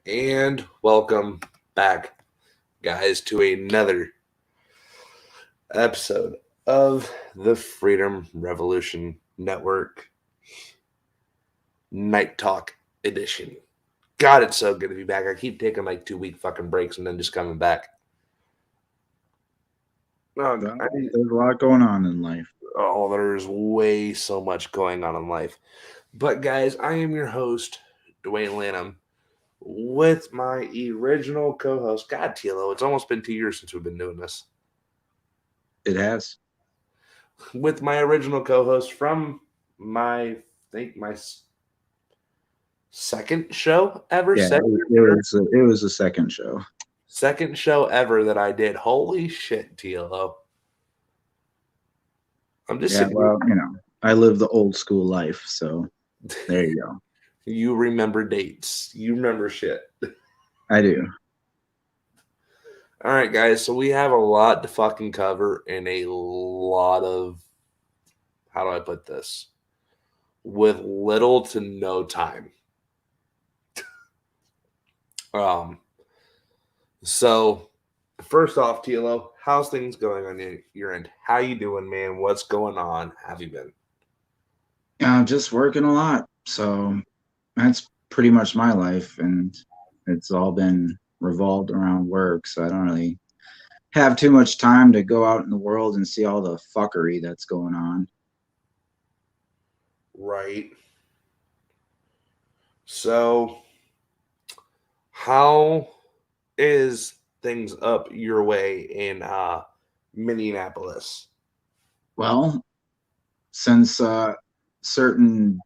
And welcome back, guys, to another episode of the Freedom Revolution Network Night Talk Edition. God, it's so good to be back. I keep taking like 2 week fucking breaks and then just coming back. Well, there's a lot going on in life. There's way so much going on in life. But, guys, I am your host, Dwayne Lanham, with my original co host, God, Tilo. It's almost been 2 years since we've been doing this. It has. With my original co-host from my second show ever. Yeah, it was a second show. Second show ever that I did. Holy shit, TLO. I'm just Yeah, sitting well, I live the old school life, so there you go. You remember dates. You remember shit. I do. All right, guys. So we have a lot to fucking cover and a lot of, how do I put this? With little to no time. So first off, TLO, how's things going on your end? How you doing, man? What's going on? Have you been? I'm just working a lot, so that's pretty much my life, and it's all been revolved around work. So I don't really have too much time to go out in the world and see all the fuckery that's going on. Right. So how is things up your way in Minneapolis? Well, since certain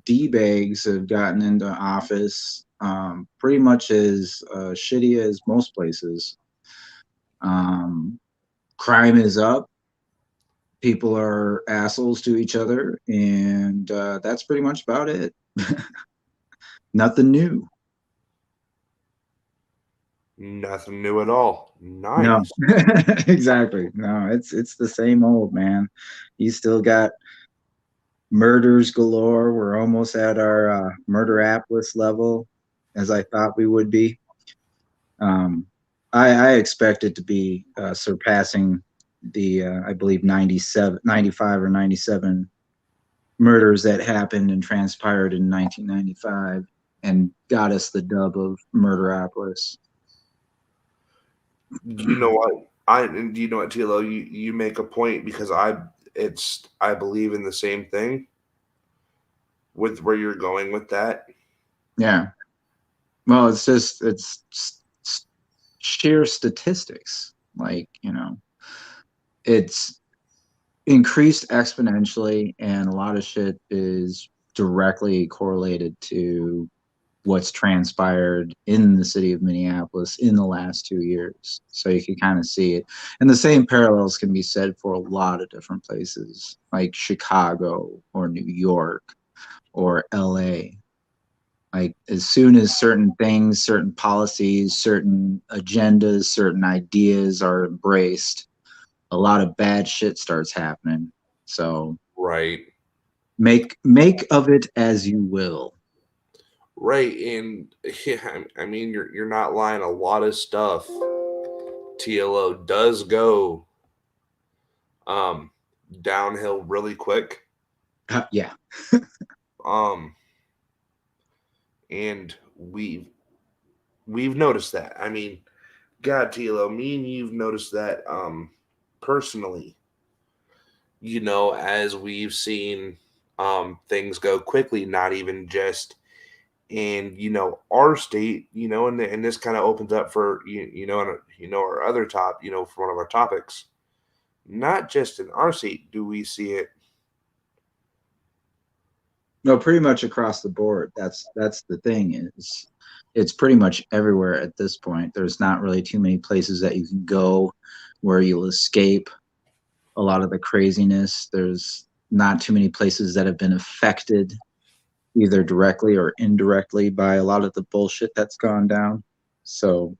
D-bags have gotten into office, pretty much as shitty as most places. Crime is up. People are assholes to each other, and that's pretty much about it. Nothing new. Nothing new at all. No, Nice. exactly. No, it's the same old, man. You still got murders galore. We're almost at our Murderapolis level, as I thought we would be. Um, I expect it to be surpassing the, I believe, 97, 95 or 97 murders that happened and transpired in 1995 and got us the dub of Murderapolis. You know what? Do you know what, TLO? You make a point because I believe in the same thing with where you're going with that. Yeah. Well, it's sheer statistics. Like, it's increased exponentially, and a lot of shit is directly correlated to what's transpired in the city of Minneapolis in the last 2 years. So you can kind of see it. And the same parallels can be said for a lot of different places, like Chicago or New York or LA. Like, as soon as certain things, certain policies, certain agendas, certain ideas are embraced, a lot of bad shit starts happening. So Right. make of it as you will. Right. And yeah, I mean you're not lying. A lot of stuff TLO does go um downhill really quick. Yeah. Um and we've noticed that. I mean, God, TLO, me and you've noticed that personally, as we've seen things go quickly, not even just in our state, and this kind of opens up for our other top, for one of our topics. Not just in our state do we see it. No, pretty much across the board. That's the thing, is it's pretty much everywhere at this point. There's not really too many places that you can go where you'll escape a lot of the craziness. There's not too many places that have been affected either directly or indirectly by a lot of the bullshit that's gone down. So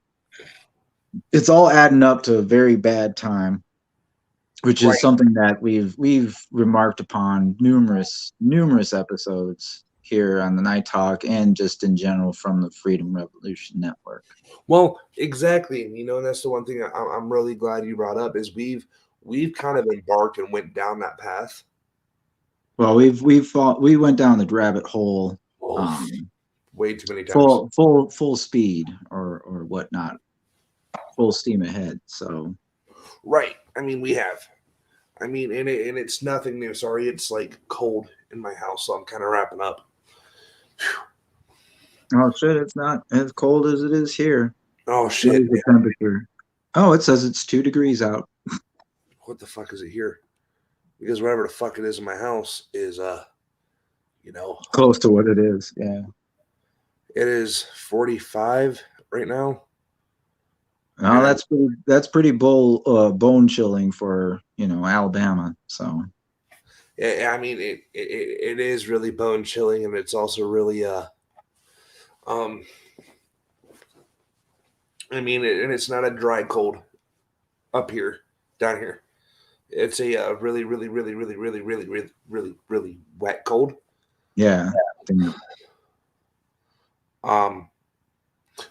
it's all adding up to a very bad time, which is Right. something that we've remarked upon numerous episodes here on the Night Talk and just in general from the Freedom Revolution Network. Well, exactly. And that's the one thing I'm really glad you brought up is we've kind of embarked and went down that path. Well, we went down the rabbit hole, Oh, um, way too many times. full speed or whatnot, full steam ahead. So Right. I mean, we have. I mean, and it's nothing new. Sorry, it's like cold in my house, so I'm kind of wrapping up. oh shit, it's not as cold as it is here. Oh What shit! is the temperature? Oh, it says it's 2 degrees out. What the fuck is it here? Because whatever the fuck it is in my house is you know, Close to what it is. Yeah. it is 45 right now, No, and that's pretty bone chilling for Alabama. So I mean it is really bone chilling, and it's also really um I mean and it's not a dry cold up here down here. It's a really really really really really really really really really wet cold. yeah, Um,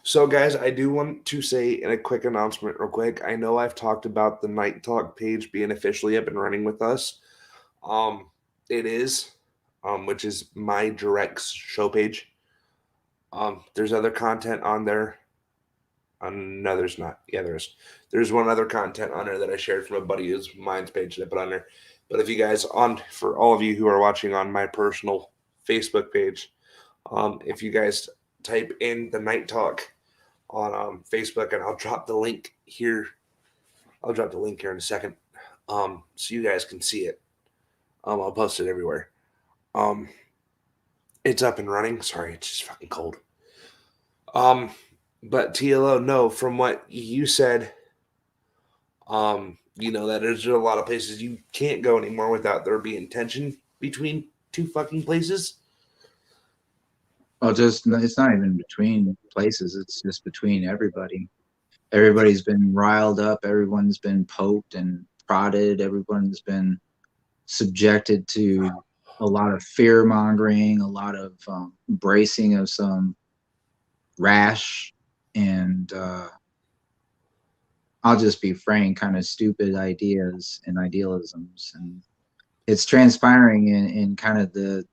so guys, I do want to say in a quick announcement, real quick. I know I've talked about the Night Talk page being officially up and running with us. Um, it is, which is my direct show page. There's other content on there. No, there's not. Yeah, there is. There's one other content on there that I shared from a buddy of mine's page that I put on there. But if you guys for all of you who are watching on my personal Facebook page, if you guys type in the Night Talk on Facebook, and I'll drop the link here. I'll drop the link here in a second, so you guys can see it. I'll post it everywhere. Um, it's up and running. Sorry, it's just fucking cold. Um, but TLO, no, from what you said, that there's a lot of places you can't go anymore without there being tension between two fucking places. well, just it's not even between places. It's just between everybody. Everybody's been riled up. Everyone's been poked and prodded. Everyone's been subjected to a lot of fear mongering, a lot of bracing of some rash and I'll just be frank, kind of stupid ideas and idealisms. And it's transpiring in kind of the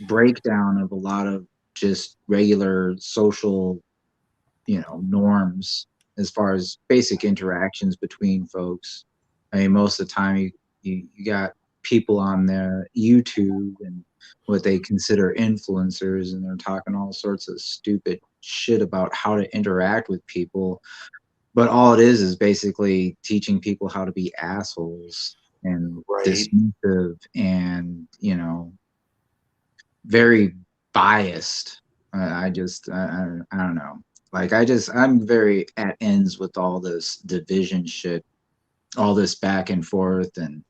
breakdown of a lot of just regular social, norms as far as basic interactions between folks. I mean, most of the time you got people on their YouTube and what they consider influencers, and they're talking all sorts of stupid shit about how to interact with people, but all it is basically teaching people how to be assholes and Right. dismissive and very biased. I don't know. Like I'm very at ends with all this division shit, all this back and forth and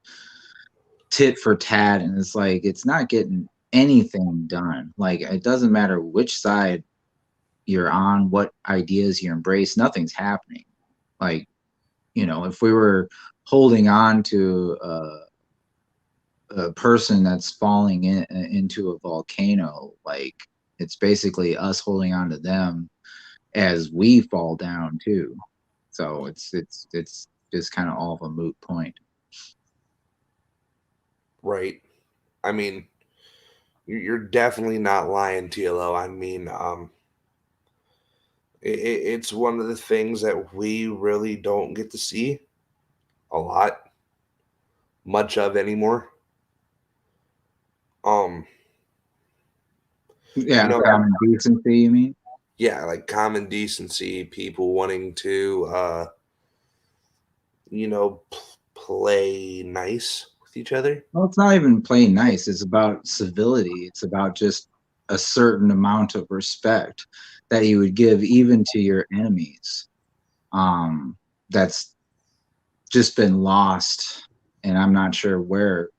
tit for tat, and it's like it's not getting anything done. Like it doesn't matter which side you're on, what ideas you embrace, nothing's happening. Like if we were holding on to a person that's falling into a volcano, like it's basically us holding on to them as we fall down too. So it's just kind of all of a moot point. Right. I mean, you're definitely not lying, TLO. I mean, it's one of the things that we really don't get to see a lot, much of anymore. Um, you Yeah, know, common decency, you mean? yeah, like common decency, people wanting to, play nice with each other. Well, it's not even plain nice. It's about civility. It's about just a certain amount of respect that you would give even to your enemies. That's just been lost, and I'm not sure where,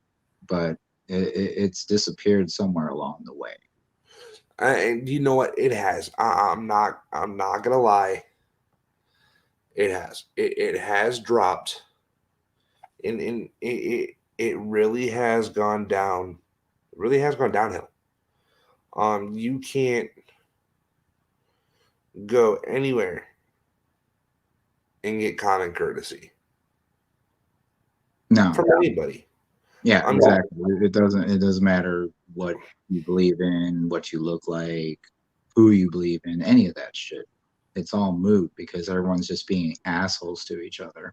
but it's disappeared somewhere along the way. And you know what? It has. I'm not gonna lie. It has. It has dropped, and it really has gone down. It really has gone downhill. You can't go anywhere and get common courtesy No. from anybody. Yeah, I mean, exactly. It doesn't matter what you believe in, what you look like, who you believe in, any of that shit. It's all moot because everyone's just being assholes to each other.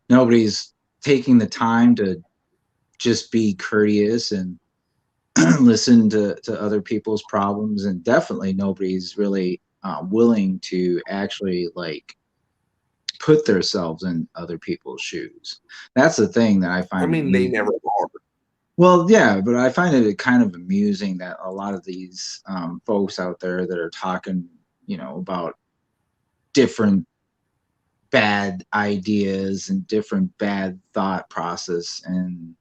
Nobody's taking the time to just be courteous and listen to other people's problems, and definitely nobody's really willing to actually like put themselves in other people's shoes. That's the thing that I I find mean, they amusing. never are. Well, yeah, but I find it kind of amusing that a lot of these folks out there that are talking, about different bad ideas and different bad thought process, and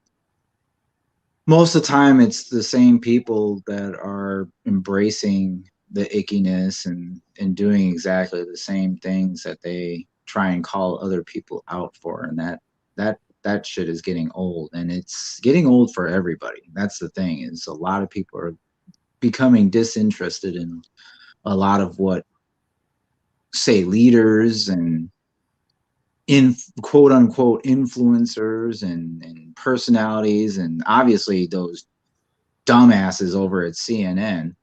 most of the time it's the same people that are embracing the ickiness and doing exactly the same things that they try and call other people out for, and that shit is getting old, and it's getting old for everybody. That's the thing, is a lot of people are becoming disinterested in a lot of what, say, leaders and in quote unquote influencers and personalities, and obviously those dumbasses over at CNN.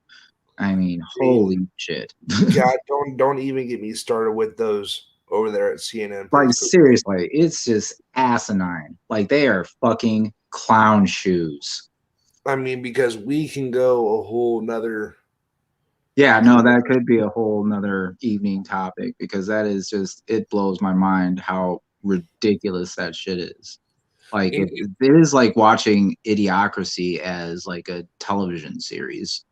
I mean, I mean, holy shit. God, don't even get me started with those over there at CNN Like, post. seriously, it's just asinine. Like, they are fucking clown shoes. I mean, because we can go a whole nother. Yeah, no, that could be a whole nother evening topic, because that is just, it blows my mind how ridiculous that shit is. Like, it is like watching Idiocracy as like a television series.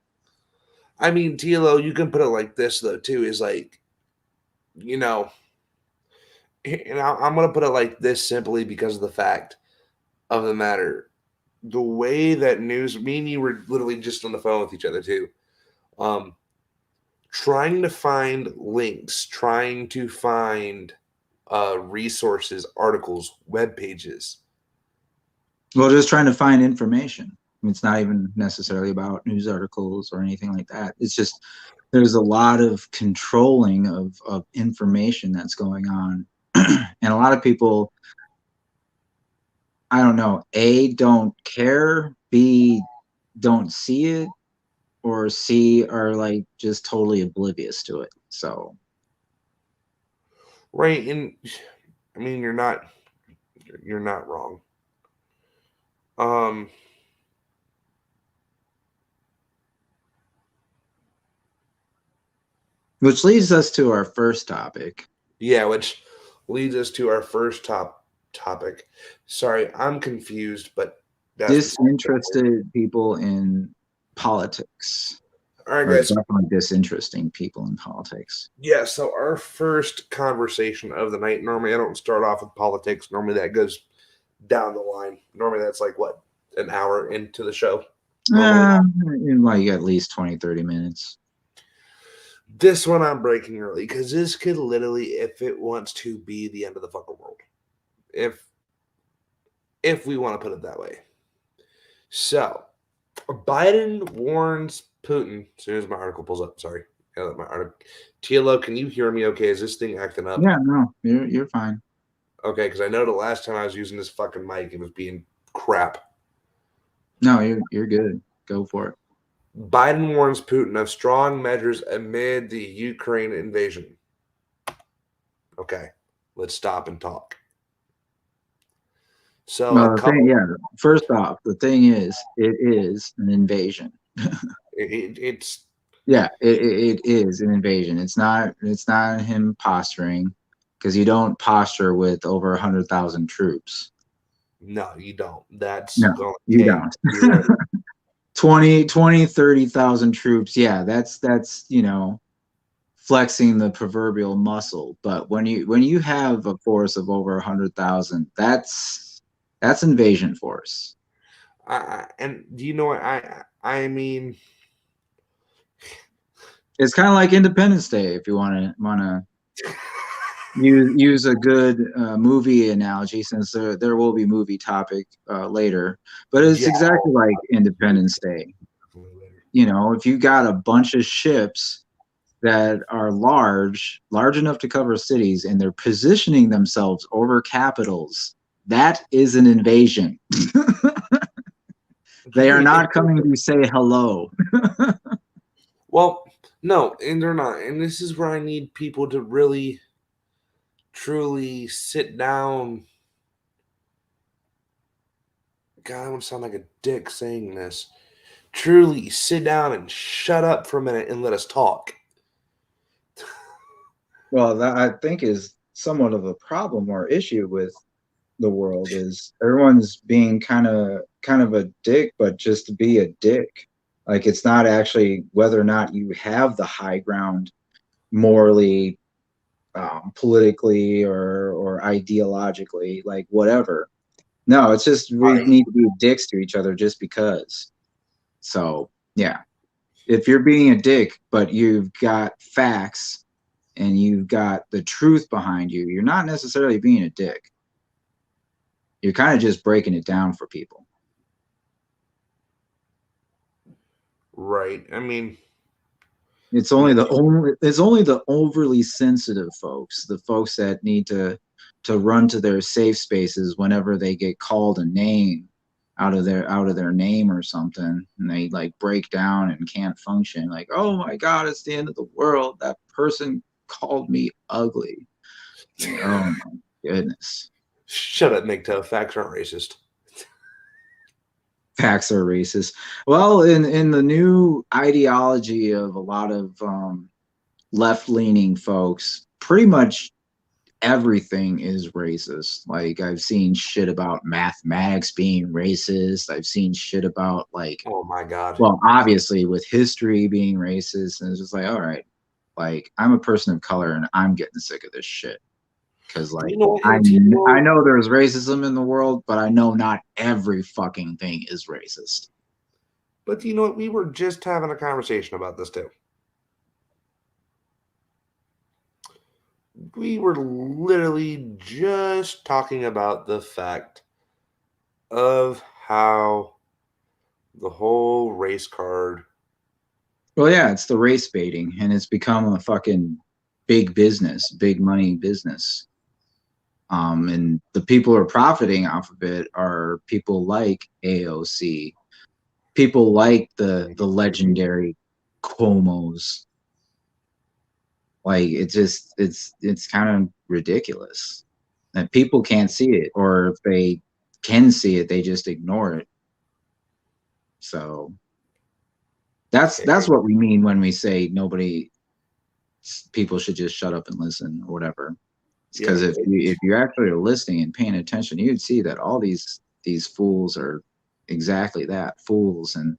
I mean, TLO, you can put it like this though too. Is like, you know, and I'm gonna put it like this simply because of the fact of the matter. The way that news, me and you were literally just on the phone with each other too. Um, Trying to find links, trying to find resources, articles, web pages. Well, just trying to find information. It's not even necessarily about news articles or anything like that. It's just there's a lot of controlling of information that's going on. And a lot of people, I don't know, A, don't care, B, don't see it, or C, are like just totally oblivious to it. So, Right, and I mean, you're not wrong. Um, which leads us to our first topic. yeah, which leads us to our first topic. Sorry, I'm confused, but that's Disinterested people in politics, all right, or guys. definitely disinteresting people in politics. Yeah, so our first conversation of the night. Normally, I don't start off with politics. Normally, that goes down the line. Normally, that's like what, an hour into the show. Normally, In like at least 20-30 minutes. this one I'm breaking early because this could literally, if it wants to, be the end of the fucking world. If if we want to put it that way. So, Biden warns Putin. As soon as my article pulls up, sorry, my article. TLO, can you hear me? Okay, is this thing acting up? Yeah, no, you're fine. Okay, because I know the last time I was using this fucking mic, it was being crap. No, you're good. Go for it. Biden warns Putin of strong measures amid the Ukraine invasion. Okay, let's stop and talk. So a Well, the thing, couple, yeah. First off, the thing is, it is an invasion. it's Yeah, it is an invasion. It's not him posturing, because you don't posture with over 100,000 troops. no, you don't. That's No, going. you Hey, don't. you ready? 30,000 troops. Yeah, that's flexing the proverbial muscle. But when you have a force of over 100,000, that's invasion force. And do you know what I mean? It's kind of like Independence Day, if you want to use a good movie analogy, since there will be movie topic later. But it's Yeah, exactly like Independence Day. You know, if you got a bunch of ships that are large enough to cover cities, and they're positioning themselves over capitals, that is an invasion. They are not coming to say hello. Well, no, and they're not. And this is where I need people to really, truly sit down. God, I want to sound like a dick saying this. Truly sit down and shut up for a minute and let us talk. Well, that I think is somewhat of a problem or issue with the world is everyone's being kind of a dick, but just to be a dick. Like it's not actually whether or not you have the high ground morally, politically, or ideologically, like whatever. No, it's just we Right. need to be dicks to each other just because. So yeah, if you're being a dick, but you've got facts and you've got the truth behind you, you're not necessarily being a dick. You're kind of just breaking it down for people. Right. I mean, It's only the overly sensitive folks, the folks that need to run to their safe spaces whenever they get called a name out of their name or something, and they like break down and can't function. Like, oh my God, it's the end of the world. That person called me ugly. Like, oh my goodness. shut up, MGTOW. Facts aren't racist. Facts are racist. Well, in the new ideology of a lot of left leaning folks, pretty much everything is racist. Like I've seen shit about mathematics being racist. I've seen shit about like, Oh my God. well, obviously with history being racist, and it's just like, all right, like I'm a person of color and I'm getting sick of this shit. Because like You know what, I I NTO? know there's racism in the world, but I know not every fucking thing is racist. But you know what? We were just having a conversation about this too. We were literally just talking about the fact of how the whole race card. Well, yeah, it's the race baiting, and it's become a fucking big business, big money business. And the people who are profiting off of it are people like AOC, people like the legendary Comos. Like it's kind of ridiculous that people can't see it, or if they can see it, they just ignore it. So that's what we mean when we say nobody people should just shut up and listen or whatever. It's Yeah, because if you actually are listening and paying attention, you'd see that all these fools are exactly that, fools, and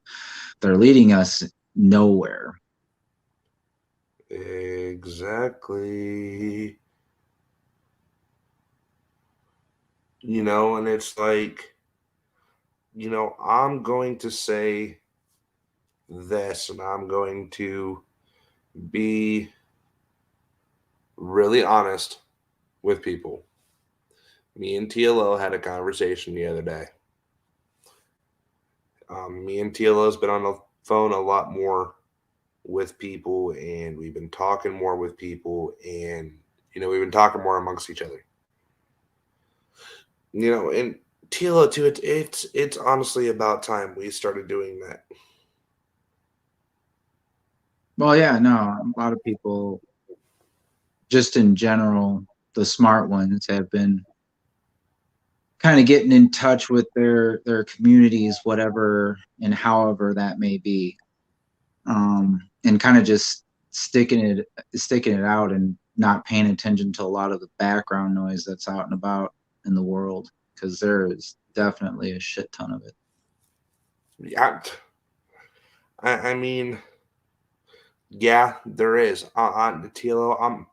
they're leading us nowhere. exactly. And it's like, I'm going to say this, and I'm going to be really honest with people. Me and TLO had a conversation the other day. Me and TLO has been on the phone a lot more with people, and we've been talking more with people, and we've been talking more amongst each other. And TLO too. It's honestly about time we started doing that. Well, yeah, no, a lot of people, just in general, the smart ones have been kind of getting in touch with their communities, whatever and however that may be, and kind of just sticking it out and not paying attention to a lot of the background noise that's out and about in the world, because there is definitely a shit ton of it. Yeah, I mean, yeah, there is. On TLO, I'm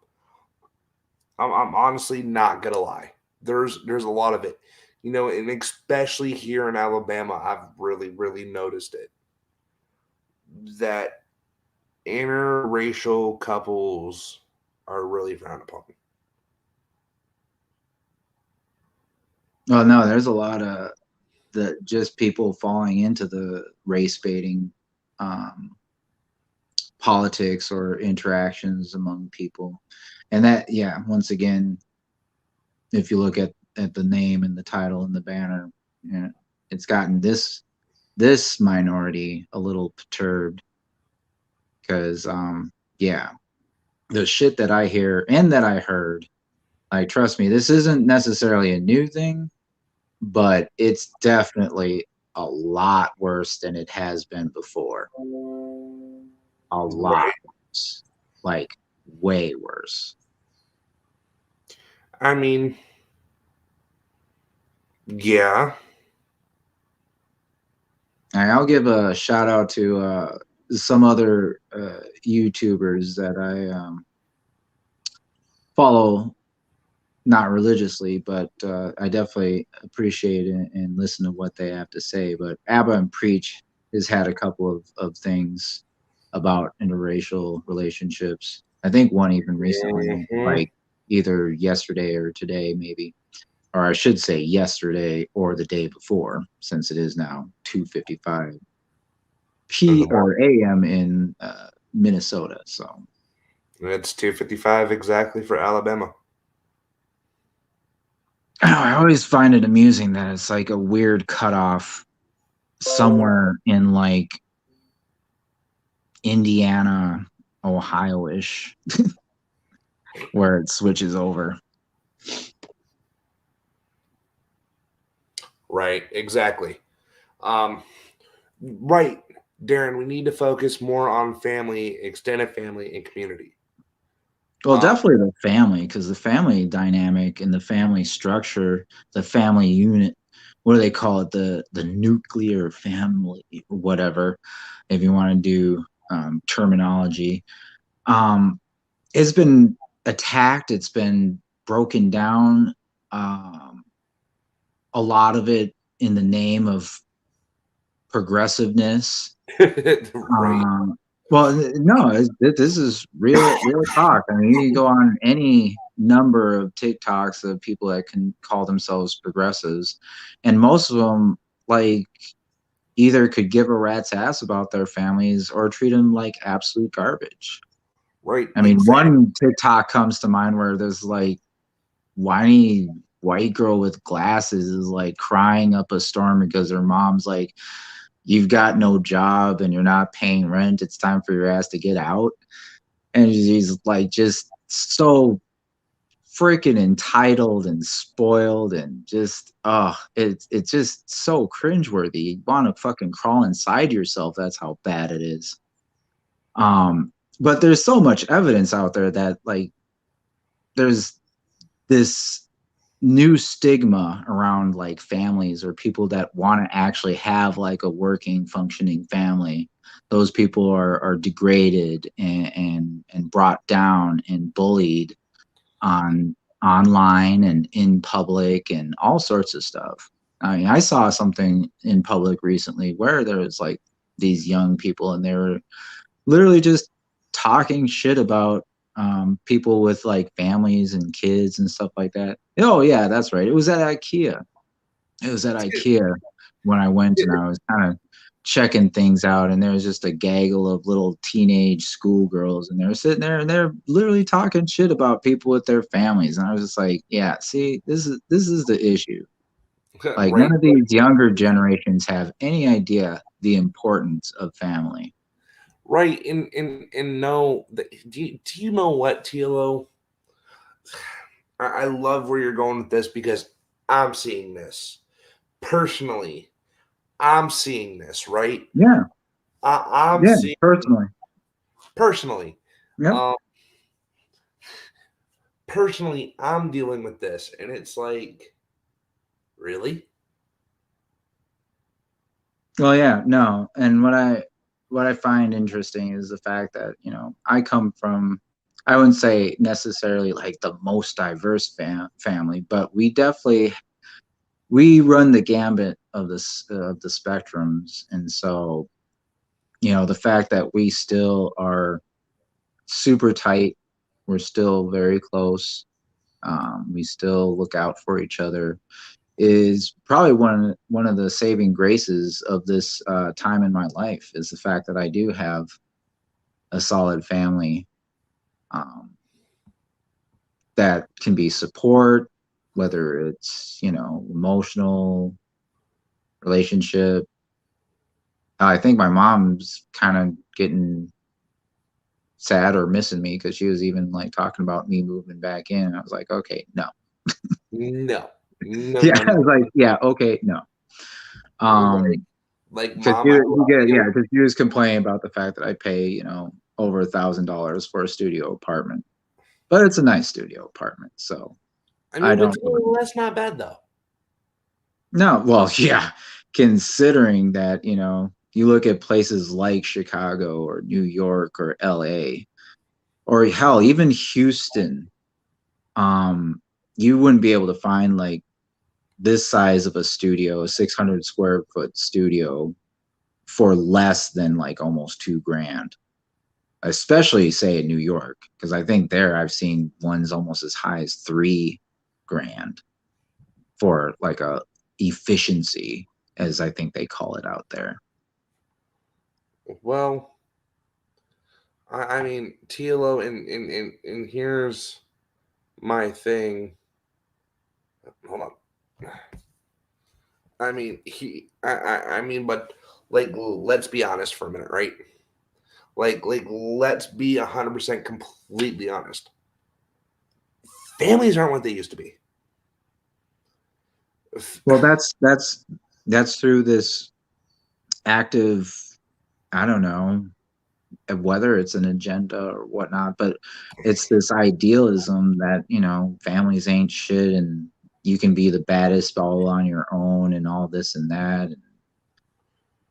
honestly not gonna lie. There's a lot of it, and especially here in Alabama, I've really noticed it that interracial couples are really frowned upon. Well, no, there's a lot of the just people falling into the race baiting um, politics or interactions among people. And that, yeah, once again, if you look at the name and the title and the banner, you know, it's gotten this minority a little perturbed because yeah, the shit that I hear and that I heard, like, trust me, this isn't necessarily a new thing, but it's definitely a lot worse than it has been before. A lot Right. worse. Like, way worse. I mean, yeah. And I'll give a shout out to some other YouTubers that I follow, not religiously, but I definitely appreciate and listen to what they have to say. But Abba and Preach has had a couple of things about interracial relationships. I think one even recently, Mhm. like either yesterday or today, maybe, or I should say yesterday or the day before, since it is now 2:55 In the p morning. or a.m. in Minnesota. So It's 2:55 exactly for Alabama. I always find it amusing that it's like a weird cutoff somewhere in like Indiana, Ohio-ish, where it switches over. Right, exactly. Um, right, Darren, we need to focus more on family, extended family, and community. Well, Um, definitely the family, because the family dynamic and the family structure, the family unit, what do they call it? The nuclear family, whatever, if you want to do terminology. Um, it's been attacked, it's been broken down. Um, a lot of it in the name of progressiveness. right, Um, well, no, this is real talk. I mean, you can go on any number of TikToks of people that can call themselves progressives, and most of them like either could give a rat's ass about their families or treat them like absolute garbage. right, I mean, exactly. one TikTok comes to mind where there's like whiny white girl with glasses is like crying up a storm because her mom's like, you've got no job and you're not paying rent. It's time for your ass to get out. And she's like just so freaking entitled and spoiled and just it's just so cringeworthy. You want to fucking crawl inside yourself. That's how bad it is. But there's so much evidence out there that like there's this new stigma around like families or people that want to actually have like a working functioning family. Those people are degraded and brought down and bullied on online and in public and all sorts of stuff. I mean, I saw something in public recently where there was like these young people and they were literally just talking shit about people with like families and kids and stuff like that. Oh yeah, that's right. It was at IKEA. It was at IKEA when I went and I was kind of checking things out, and there was just a gaggle of little teenage schoolgirls, and they were sitting there and they're literally talking shit about people with their families, and I was just like, yeah, see, this is the issue. Like none Right, of these younger generations have any idea the importance of family. right, and no, do you know what, TLO? I love where you're going with this because I'm seeing this personally. I'm seeing this, right? Yeah, I'm yeah, seeing personally. personally. Yep. Um, personally, I'm dealing with this, and it's like, really? Well, yeah, no. And what I find interesting is the fact that, I come from, I wouldn't say necessarily like the most diverse family, but we run the gambit of the spectrums. And so, the fact that we still are super tight, we're still very close. We still look out for each other. is probably one of the saving graces of this time in my life is the fact that I do have a solid family um, that can be support, whether it's emotional relationship. I think my mom's kind of getting sad or missing me because she was even like talking about me moving back in. I was like, okay, no. No, no, Yeah, no, I was no. like, yeah, okay, no. Like, Um, like, because mom, I will not yeah, deal. because she was complaining about the fact that I pay over $1,000 for a studio apartment, but it's a nice studio apartment, so I I mean, but don't really. that's not bad though. No, well, yeah, considering that you look at places like Chicago or New York or L.A. or hell, even Houston, um, you wouldn't be able to find like this size of a studio, a 600 square foot studio, for less than like almost 2 grand, especially say in New York, because I think there I've seen ones almost as high as 3 grand for like a efficiency, as I think they call it out there. Well, I mean, TLO, and here's my thing. Hold on. I mean, I mean, but like, let's be honest for a minute, right? Let's be 100% completely honest. Families aren't what they used to be. Well, that's through this active, I don't know whether it's an agenda or whatnot, but it's this idealism that families ain't shit and you can be the baddest all on your own and all this and that and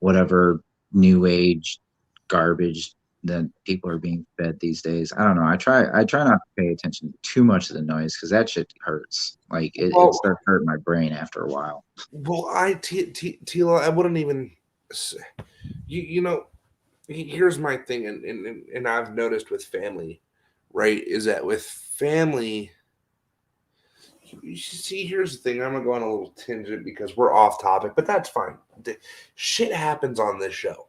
whatever new age garbage that people are being fed these days. I don't know. I try not to pay attention too much to the noise because that shit hurts. Like it Well, starts hurting my brain after a while. Tila, I wouldn't even. You know, here's my thing, and I've noticed with family, right? Is that with family, you see, here's the thing. I'm gonna go on a little tangent because we're off topic, but that's fine. Shit happens on this show.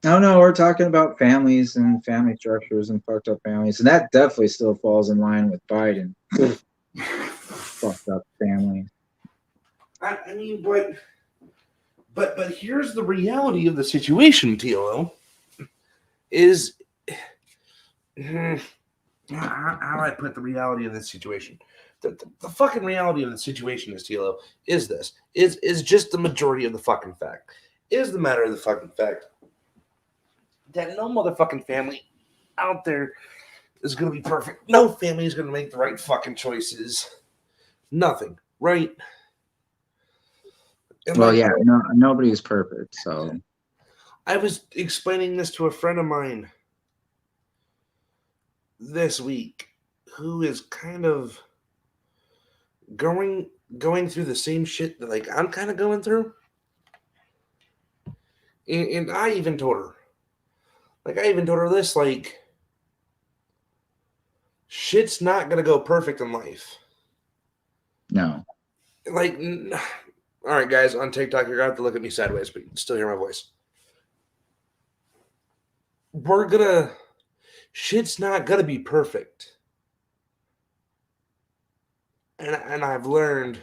No, no, we're talking about families and family structures and fucked up families, and that definitely still falls in line with Biden. Fucked up families. I mean, but here's the reality of the situation, TLO. Is hmm, how do I put the reality of this situation? The fucking reality of the situation is, TLO, is this is just the majority of the fucking fact. Is the matter of the fucking fact that no motherfucking family out there is gonna be perfect. No family is gonna make the right fucking choices. Nothing, right? And Well, like yeah, no, nobody is perfect. So I was explaining this to a friend of mine this week who is kind of going going through the same shit that like I'm kind of going through. And I even told her this, like, shit's not gonna go perfect in life. no. Like, all right, guys, on TikTok, you're gonna have to look at me sideways, but you can still hear my voice. We're gonna, shit's not gonna be perfect. And I've learned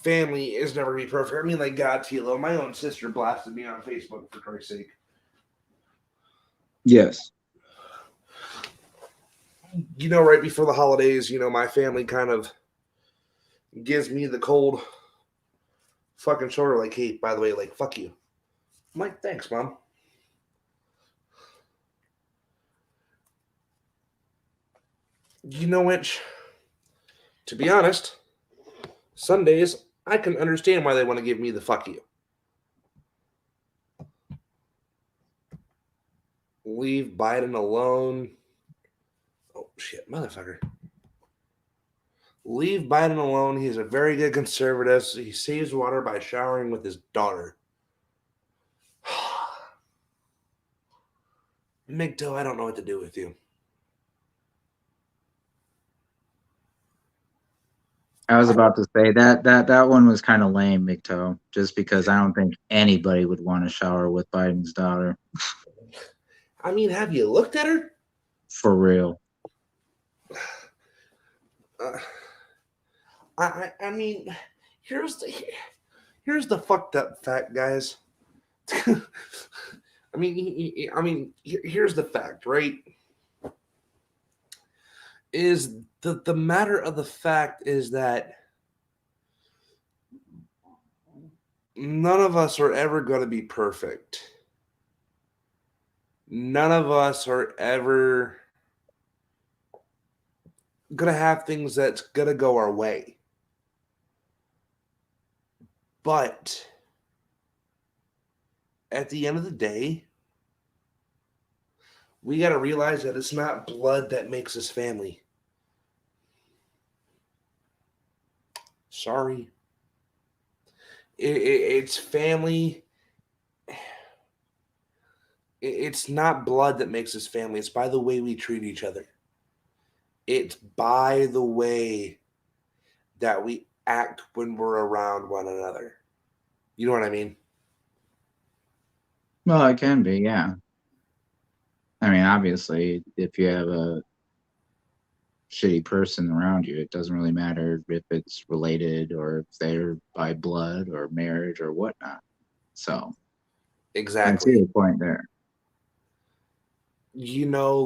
family is never gonna be perfect. I mean, like, God, Tilo, my own sister blasted me on Facebook, for Christ's sake. Yes. Right before the holidays, my family kind of gives me the cold fucking shoulder, like, hey, by the way, like, fuck you. I'm like, thanks, mom. Which, to be honest, Sundays, I can understand why they want to give me the fuck you. Leave Biden alone. Oh, shit, motherfucker. Leave Biden alone. He's a very good conservative. He saves water by showering with his daughter. Migto, I don't know what to do with you. I was about to say that one was kind of lame, McToe, just because I don't think anybody would want to shower with Biden's daughter I mean, have you looked at her? for real. Uh, I mean, here's the here's the fucked up fact, guys. Here's the fact, right? Is the matter of the fact is that none of us are ever going to be perfect. None of us are ever going to have things that's going to go our way. But at the end of the day, we got to realize that it's not blood that makes us family. Sorry. It's family. It's not blood that makes us family. It's by the way we treat each other. It's by the way that we act when we're around one another. You know what I mean? Well, it can be, yeah. I mean, obviously, if you have a shitty person around you, it doesn't really matter if it's related or if they're by blood or marriage or whatnot. So I see Exactly. the point there. You know,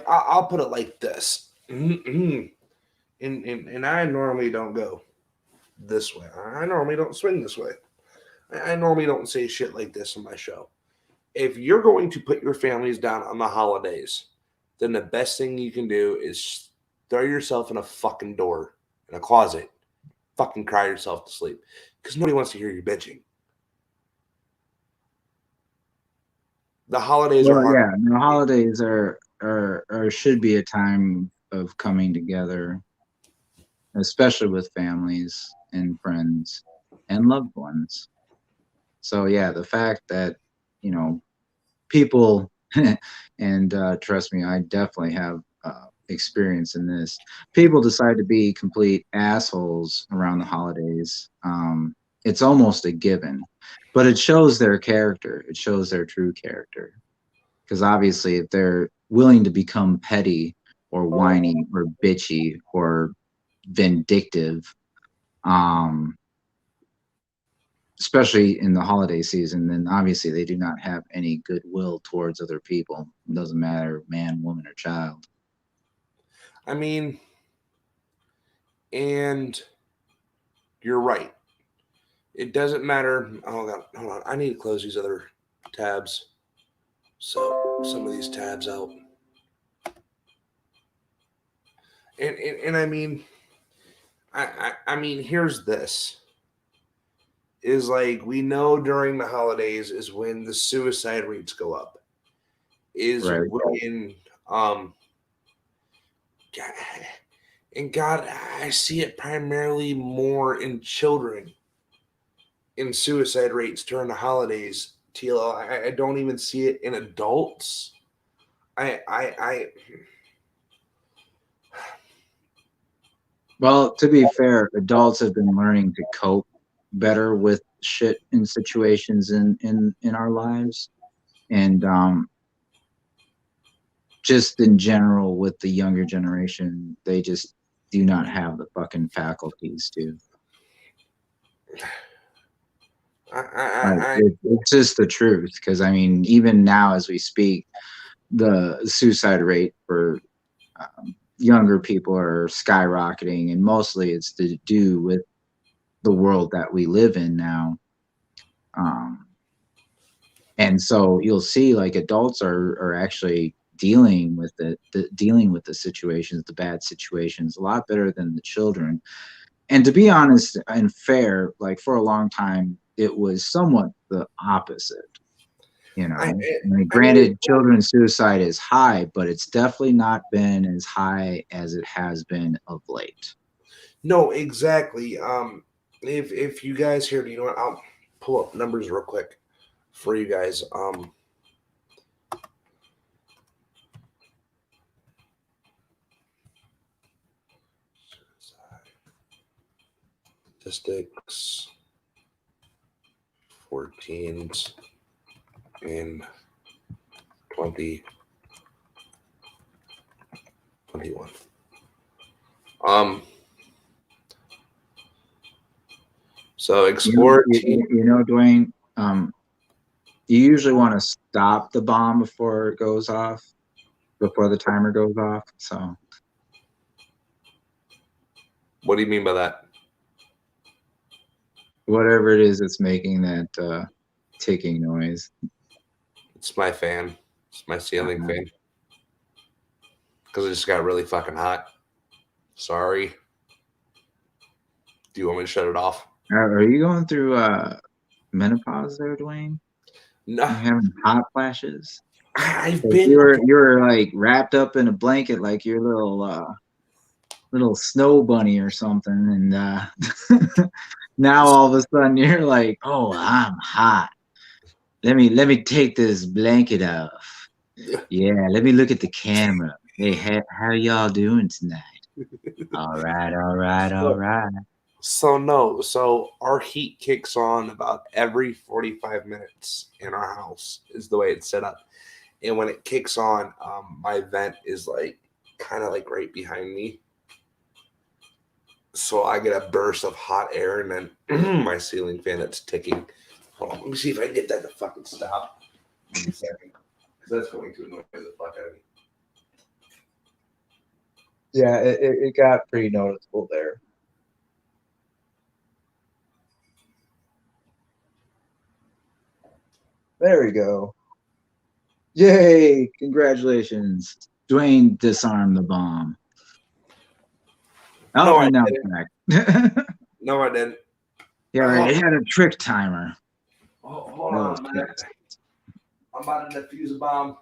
I'll put it like this. And I normally don't go this way. I normally don't swing this way. I normally don't say shit like this on my show. If you're going to put your families down on the holidays, then the best thing you can do is throw yourself in a fucking door, in a closet, fucking cry yourself to sleep. Because nobody wants to hear you bitching. The holidays are Well, hard. yeah, the holidays are should be a time of coming together, especially with families and friends and loved ones. So yeah, the fact that you know people and trust me, I definitely have experience in this. People decide to be complete assholes around the holidays. It's almost a given, but it shows their character. It shows their true character. Because obviously, if they're willing to become petty or whiny or bitchy or vindictive, um, especially in the holiday season, then obviously they do not have any goodwill towards other people. It doesn't matter, man, woman, or child. I mean, and you're right. It doesn't matter. Oh god, hold on. I need to close these other tabs. So some of these tabs out. And I mean, I mean, here's this. Is like we know during the holidays is when the suicide rates go up. Is Right. when um and God, I see it primarily more in children in suicide rates during the holidays. TLO, I don't even see it in adults. I Well, to be fair, adults have been learning to cope better with shit in situations in our lives, and just in general with the younger generation, they just do not have the fucking faculties to. Like, I it's just the truth. Because I mean, even now as we speak, the suicide rate for younger people are skyrocketing, and mostly it's to do with the world that we live in now. Um, and so you'll see, like adults are actually dealing with dealing with the situations, the bad situations, a lot better than the children. And to be honest and fair, like for a long time, it was somewhat the opposite. You I know, I mean, I mean, granted, children's suicide is high, but it's definitely not been as high as it has been of late. no, exactly. If you guys here, you know what? I'll pull up numbers real quick for you guys. statistics for teens in 2021. Um, so explore teen. Dwayne, you usually want to stop the bomb before it goes off, before the timer goes off. So What do you mean by that? whatever it is that's making that ticking noise. It's my fan. It's my ceiling fan. Because it just got really fucking hot. Sorry. Do you want me to shut it off? Are you going through menopause there, Dwayne? No, You having hot flashes? I've Like been. you were like wrapped up in a blanket like your little snow bunny or something, and now all of a sudden you're like, oh, I'm hot. Let me take this blanket off. Yeah, let me look at the camera. Hey, how y'all doing tonight? All right, all right, all right. So no, so our heat kicks on about every 45 minutes in our house is the way it's set up. And when it kicks on, my vent is like kind of like right behind me. So I get a burst of hot air and then my ceiling fan that's ticking. Hold on, let me see if I can get that to fucking stop. Give me a second. Because that's going to annoy the fuck out of me. Yeah, it got pretty noticeable there. There we go. Yay! Congratulations. Dwayne disarmed the bomb. Oh, No, I and now didn't. it's back. No, I didn't. Yeah, right. It had a trick timer. Hold That on was a minute. tricked. I'm about to defuse a bomb.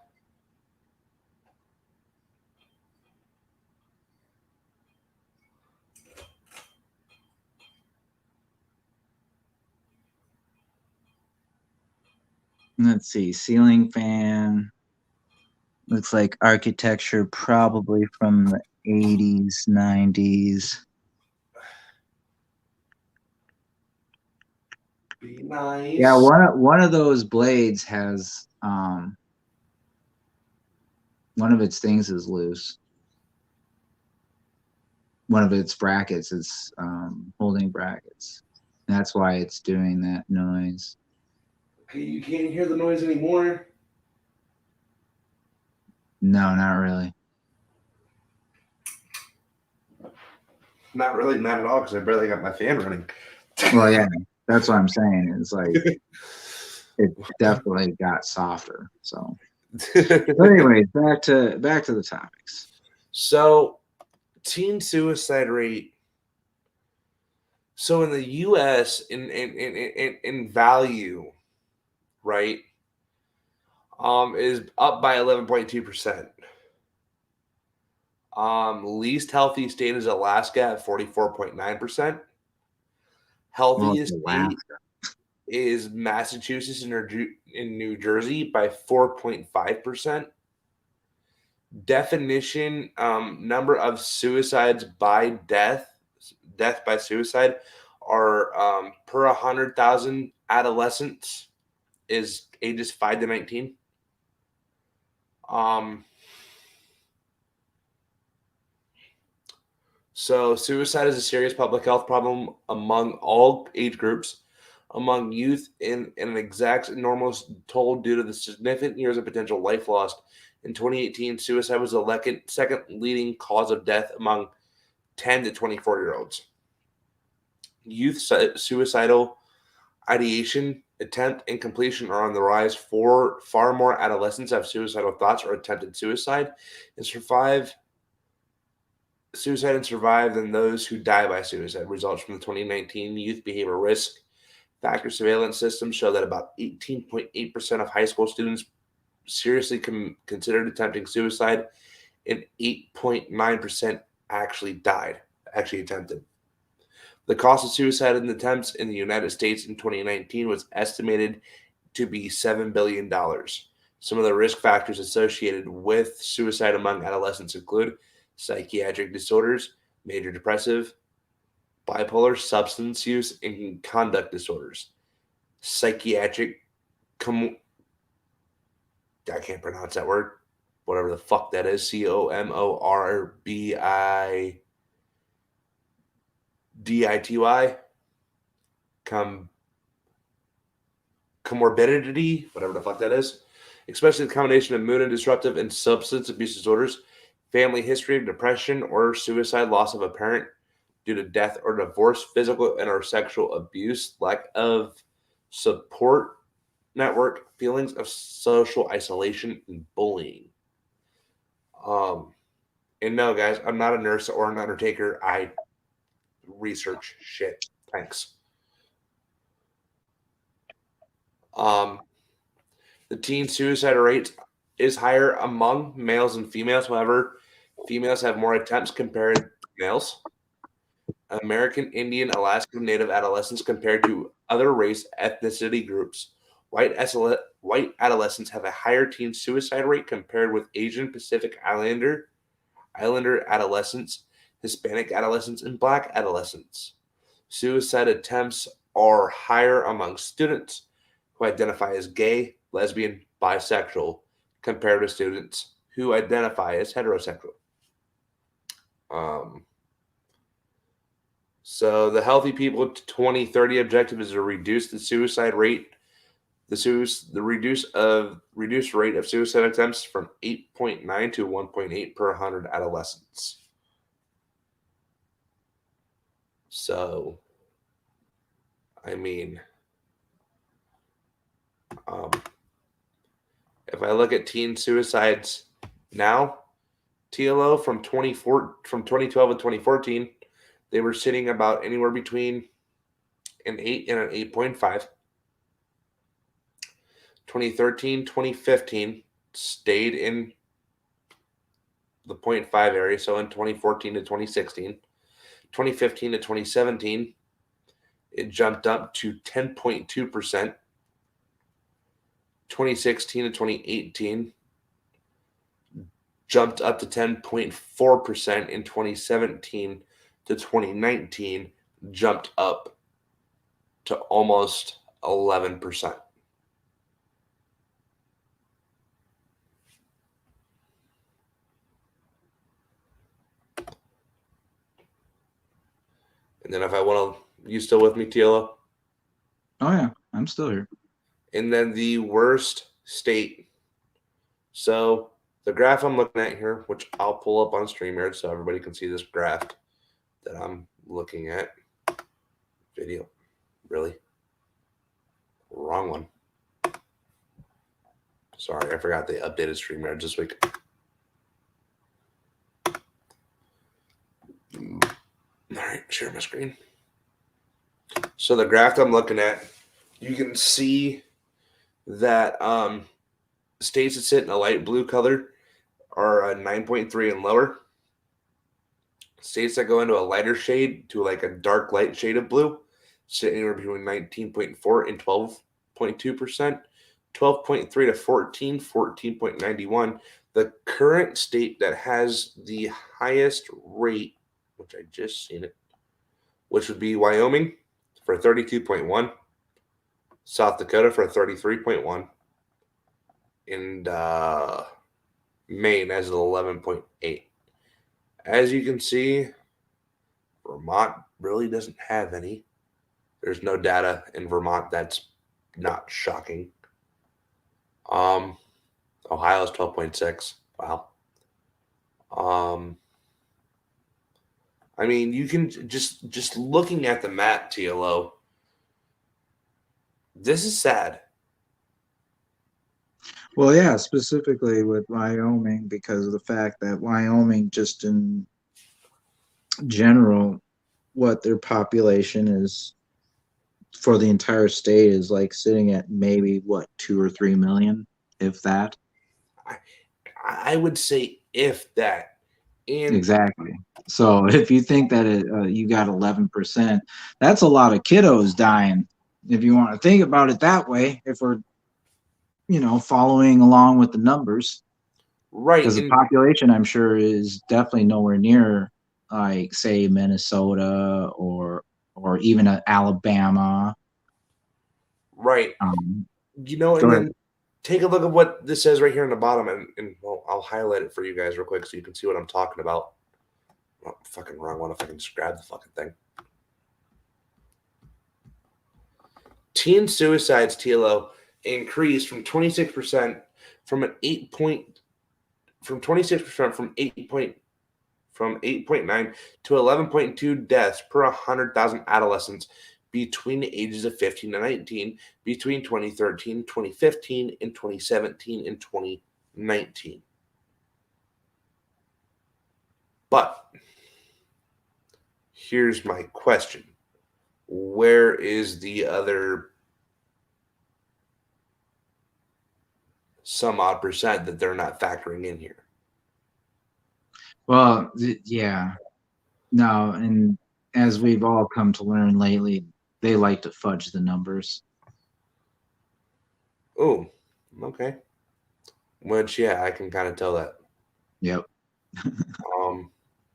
Let's see. Ceiling fan. Looks like architecture probably from the 80s, 90s. Be Yeah, nice. one of those blades has one of its things is loose. One of its brackets is holding brackets. That's why it's doing that noise. Okay, you can't hear the noise anymore. No, not really. Not really, not at all, because I barely got my fan running. Well, yeah, that's what I'm saying. It's like it definitely got softer. So, but anyways, back to the topics. So, teen suicide rate. So in the U.S. in value, right, is up by 11.2%. Least healthy state is Alaska at 44.9%. Well, it's Healthiest state Alaska. is Massachusetts and New Jersey by 4.5%. Definition number of suicides by death by suicide are per 100,000 adolescents is ages 5 to 19. So suicide is a serious public health problem among all age groups. Among youth, in an exact enormous toll due to the significant years of potential life lost. In 2018, suicide was the second leading cause of death among 10 to 24-year-olds. Youth suicidal ideation, attempt, and completion are on the rise. Far more adolescents have suicidal thoughts or attempted suicide and survive than those who die by suicide. Results from the 2019 Youth Behavior Risk Factor Surveillance System show that about 18.8% of high school students seriously considered attempting suicide, and 8.9% actually attempted. The cost of suicide attempts in the United States in 2019 was estimated to be $7 billion. Some of the risk factors associated with suicide among adolescents include psychiatric disorders, major depressive bipolar substance use and conduct disorders, psychiatric, com- I can't pronounce that word, whatever the fuck that is, COMORBIDITY, com- comorbidity, whatever the fuck that is, especially the combination of mood and disruptive and substance abuse disorders, family history of depression or suicide, loss of a parent due to death or divorce, physical and or sexual abuse, lack of support network, feelings of social isolation, and bullying. Um, and no, guys, I'm not a nurse or an undertaker. I research shit. Thanks. Um, the teen suicide rate is higher among males and females. However, females have more attempts compared to males. American Indian, Alaskan Native adolescents compared to other race ethnicity groups. White adolescents have a higher teen suicide rate compared with Asian Pacific Islander adolescents, Hispanic adolescents, and Black adolescents. Suicide attempts are higher among students who identify as gay, lesbian, bisexual, compared to students who identify as heterosexual. Um, so the Healthy People 2030 objective is to reduce the suicide rate, reduced rate of suicide attempts from 8.9 to 1.8 per 100 adolescents. So, I mean, um, if I look at teen suicides now, TLO from 2012 and 2014, they were sitting about anywhere between an 8 and an 8.5. 2013, 2015 stayed in the 0.5 area. So in 2014 to 2016, 2015 to 2017, it jumped up to 10.2%. 2016 to 2018 jumped up to 10.4%. In 2017 to 2019 jumped up to almost 11%. And then if I want to, you still with me, TLO? Oh yeah, I'm still here. And then the worst state. So the graph I'm looking at here, which I'll pull up on StreamYard so everybody can see this graph that I'm looking at. Video. Really? Wrong one. Sorry, I forgot they updated StreamYard this week. All right, share my screen. So the graph I'm looking at, you can see that states that sit in a light blue color are 9.3 and lower. States that go into a lighter shade to like a dark light shade of blue sit anywhere between 19.4 and 12.2%. 12.3 to 14, 14.91. The current state that has the highest rate, which I just seen it, which would be Wyoming for 32.1, South Dakota for 33.1, and Maine as 11.8. As you can see, Vermont really doesn't have any. There's no data in Vermont. That's not shocking. Ohio's 12.6. Wow. I mean, you can just looking at the map, TLO. This is sad. Well, yeah, specifically with Wyoming because of the fact that Wyoming, just in general, what their population is for the entire state is like sitting at maybe what 2 or 3 million, if that. I, I would say if that. And Exactly. So if you think that you got 11%, that's a lot of kiddos dying. If you want to think about it that way, if we're following along with the numbers, right, because the and population, I'm sure, is definitely nowhere near like say Minnesota or even Alabama. Right. Um, And Go ahead. then take a look at what this says right here in the bottom, and well, I'll highlight it for you guys real quick so you can see what I'm talking about. Oh, fucking wrong one. If I can just grab the fucking thing. Teen suicides, TLO, increased from 26% from an 8 point from 26% from 8.9 to 11.2 deaths per 100,000 adolescents between the ages of 15 and 19 between 2013, 2015, and 2017 and 2019. But here's my question. Where is the other some odd percent that they're not factoring in here? Well, yeah, no, and as we've all come to learn lately, they like to fudge the numbers. Oh, okay. Which, yeah, I can kind of tell that. Yep. Um,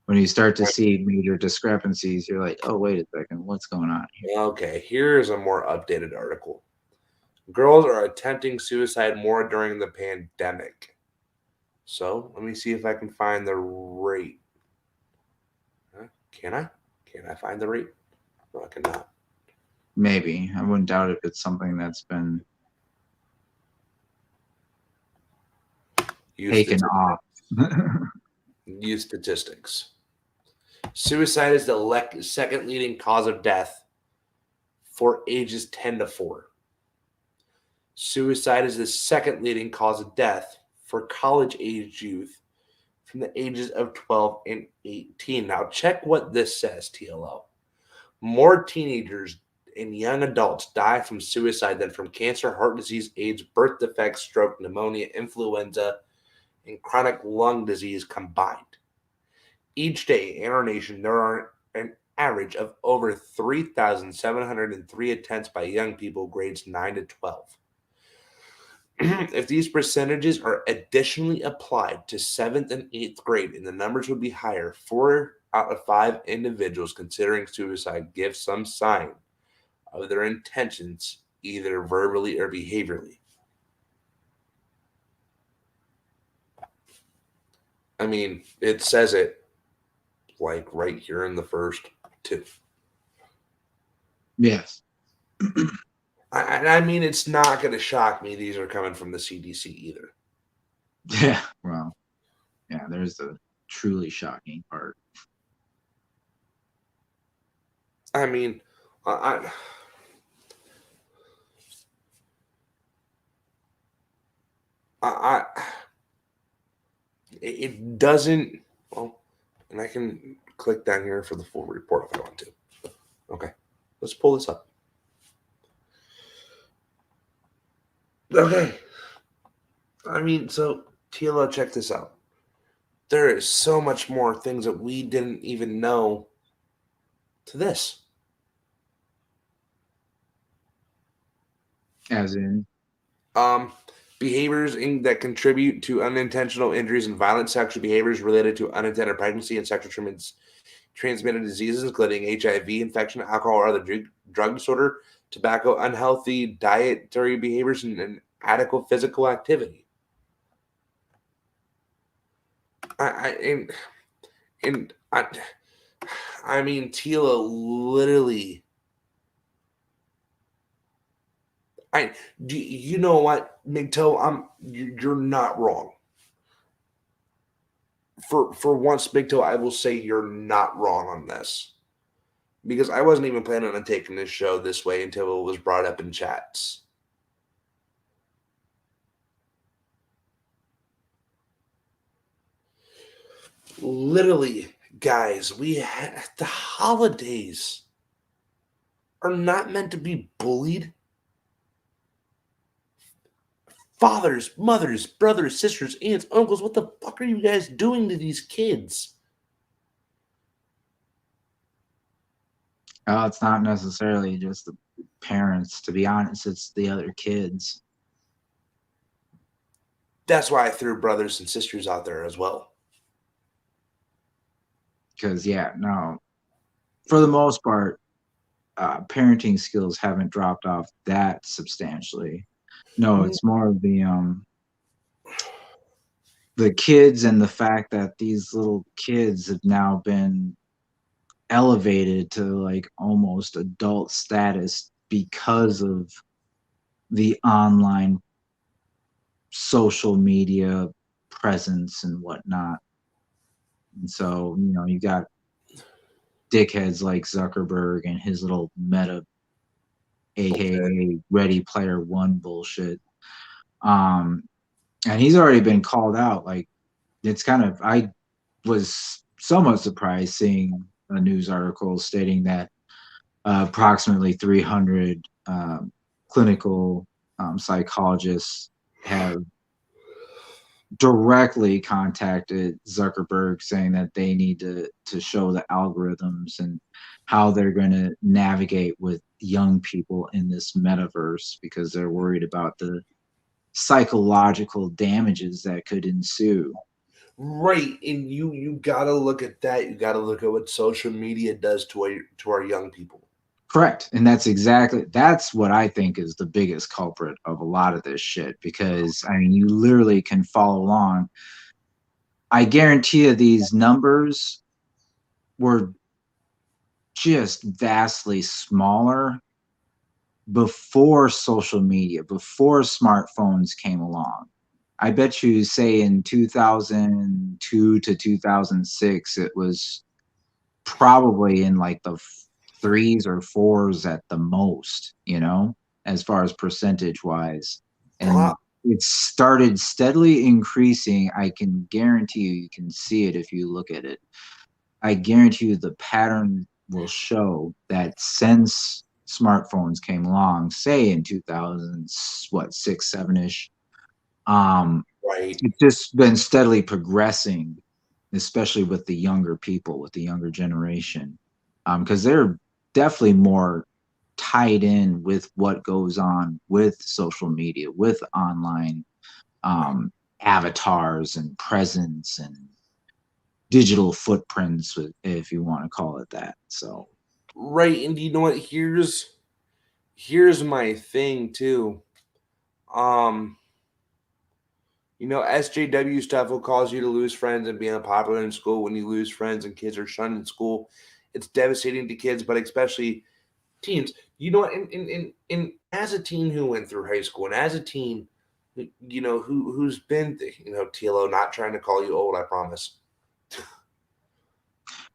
When you start to see major discrepancies, you're like, oh, wait a second, what's going on here? okay, here's a more updated article. Girls are attempting suicide more during the pandemic. So let me see if I can find the rate. Can I? Can I find the rate? No, I cannot. Maybe. I wouldn't doubt if it's something that's been Use taken statistics. off. Use statistics. Suicide is the second leading cause of death for ages 10 to 4. Suicide is the second leading cause of death for college age youth from the ages of 12 and 18. Now, check what this says, TLO. More teenagers and young adults die from suicide than from cancer, heart disease, AIDS, birth defects, stroke, pneumonia, influenza, and chronic lung disease combined. Each day in our nation, there are an average of over 3,703 attempts by young people grades 9 to 12. If these percentages are additionally applied to 7th and 8th grade, and the numbers would be higher, 4 out of 5 individuals considering suicide give some sign of their intentions, either verbally or behaviorally. I mean, it says it like right here in the first two. Yes. I mean, it's not going to shock me. These are coming from the CDC either. Yeah. Well, yeah, there's the truly shocking part. I mean, I I, I it doesn't. Well, and I can click down here for the full report if I want to. Okay, let's pull this up. Okay, I mean, so TLO, check this out. There is so much more things that we didn't even know to this. As in, Um, behaviors that contribute to unintentional injuries and violent sexual behaviors related to unintended pregnancy and sexual transmitted diseases, including HIV infection, alcohol or other drug disorder, tobacco, unhealthy dietary behaviors, and inadequate physical activity. I and I mean, Tila literally. I do you know what, MGTOW? You're not wrong. For once, MGTOW, I will say you're not wrong on this because I wasn't even planning on taking this show this way until it was brought up in chats. Literally, guys, the holidays are not meant to be bullied. Fathers, mothers, brothers, sisters, aunts, uncles, what the fuck are you guys doing to these kids? it's not necessarily just the parents. To be honest, it's the other kids. That's why I threw brothers and sisters out there as well. Because yeah, no, for the most part, parenting skills haven't dropped off that substantially. No, Mm, it's more of the kids and the fact that these little kids have now been elevated to like almost adult status because of the online social media presence and whatnot. And so, you got dickheads like Zuckerberg and his little meta, okay. aka Ready Player One bullshit. Um, and he's already been called out. Like, it's kind of, I was somewhat surprised seeing a news article stating that approximately 300 clinical psychologists have directly contacted Zuckerberg saying that they need to show the algorithms and how they're going to navigate with young people in this metaverse because they're worried about the psychological damages that could ensue. Right, and you gotta look at that. You gotta look at what social media does to our young people. Correct. And that's what I think is the biggest culprit of a lot of this shit because I mean you literally can follow along. I guarantee you these numbers were just vastly smaller before social media, before smartphones came along. I bet you, say in 2002 to 2006, it was probably in like the threes or fours at the most, as far as percentage wise. Pro- And it started steadily increasing. I can guarantee you can see it if you look at it. I guarantee you the pattern will show that since smartphones came along, say in 2000, what, six, seven ish, um, right, it's just been steadily progressing, especially with the younger people, with the younger generation, because they're definitely more tied in with what goes on with social media, with online um, avatars and presence and digital footprints, if you want to call it that. So, right, and you know what? Here's my thing too. Um, SJW stuff will cause you to lose friends and be unpopular in school. When you lose friends and kids are shunned in school, it's devastating to kids, but especially teens. You know what? And as a teen who went through high school, and as a teen, who's been, TLO, not trying to call you old, I promise.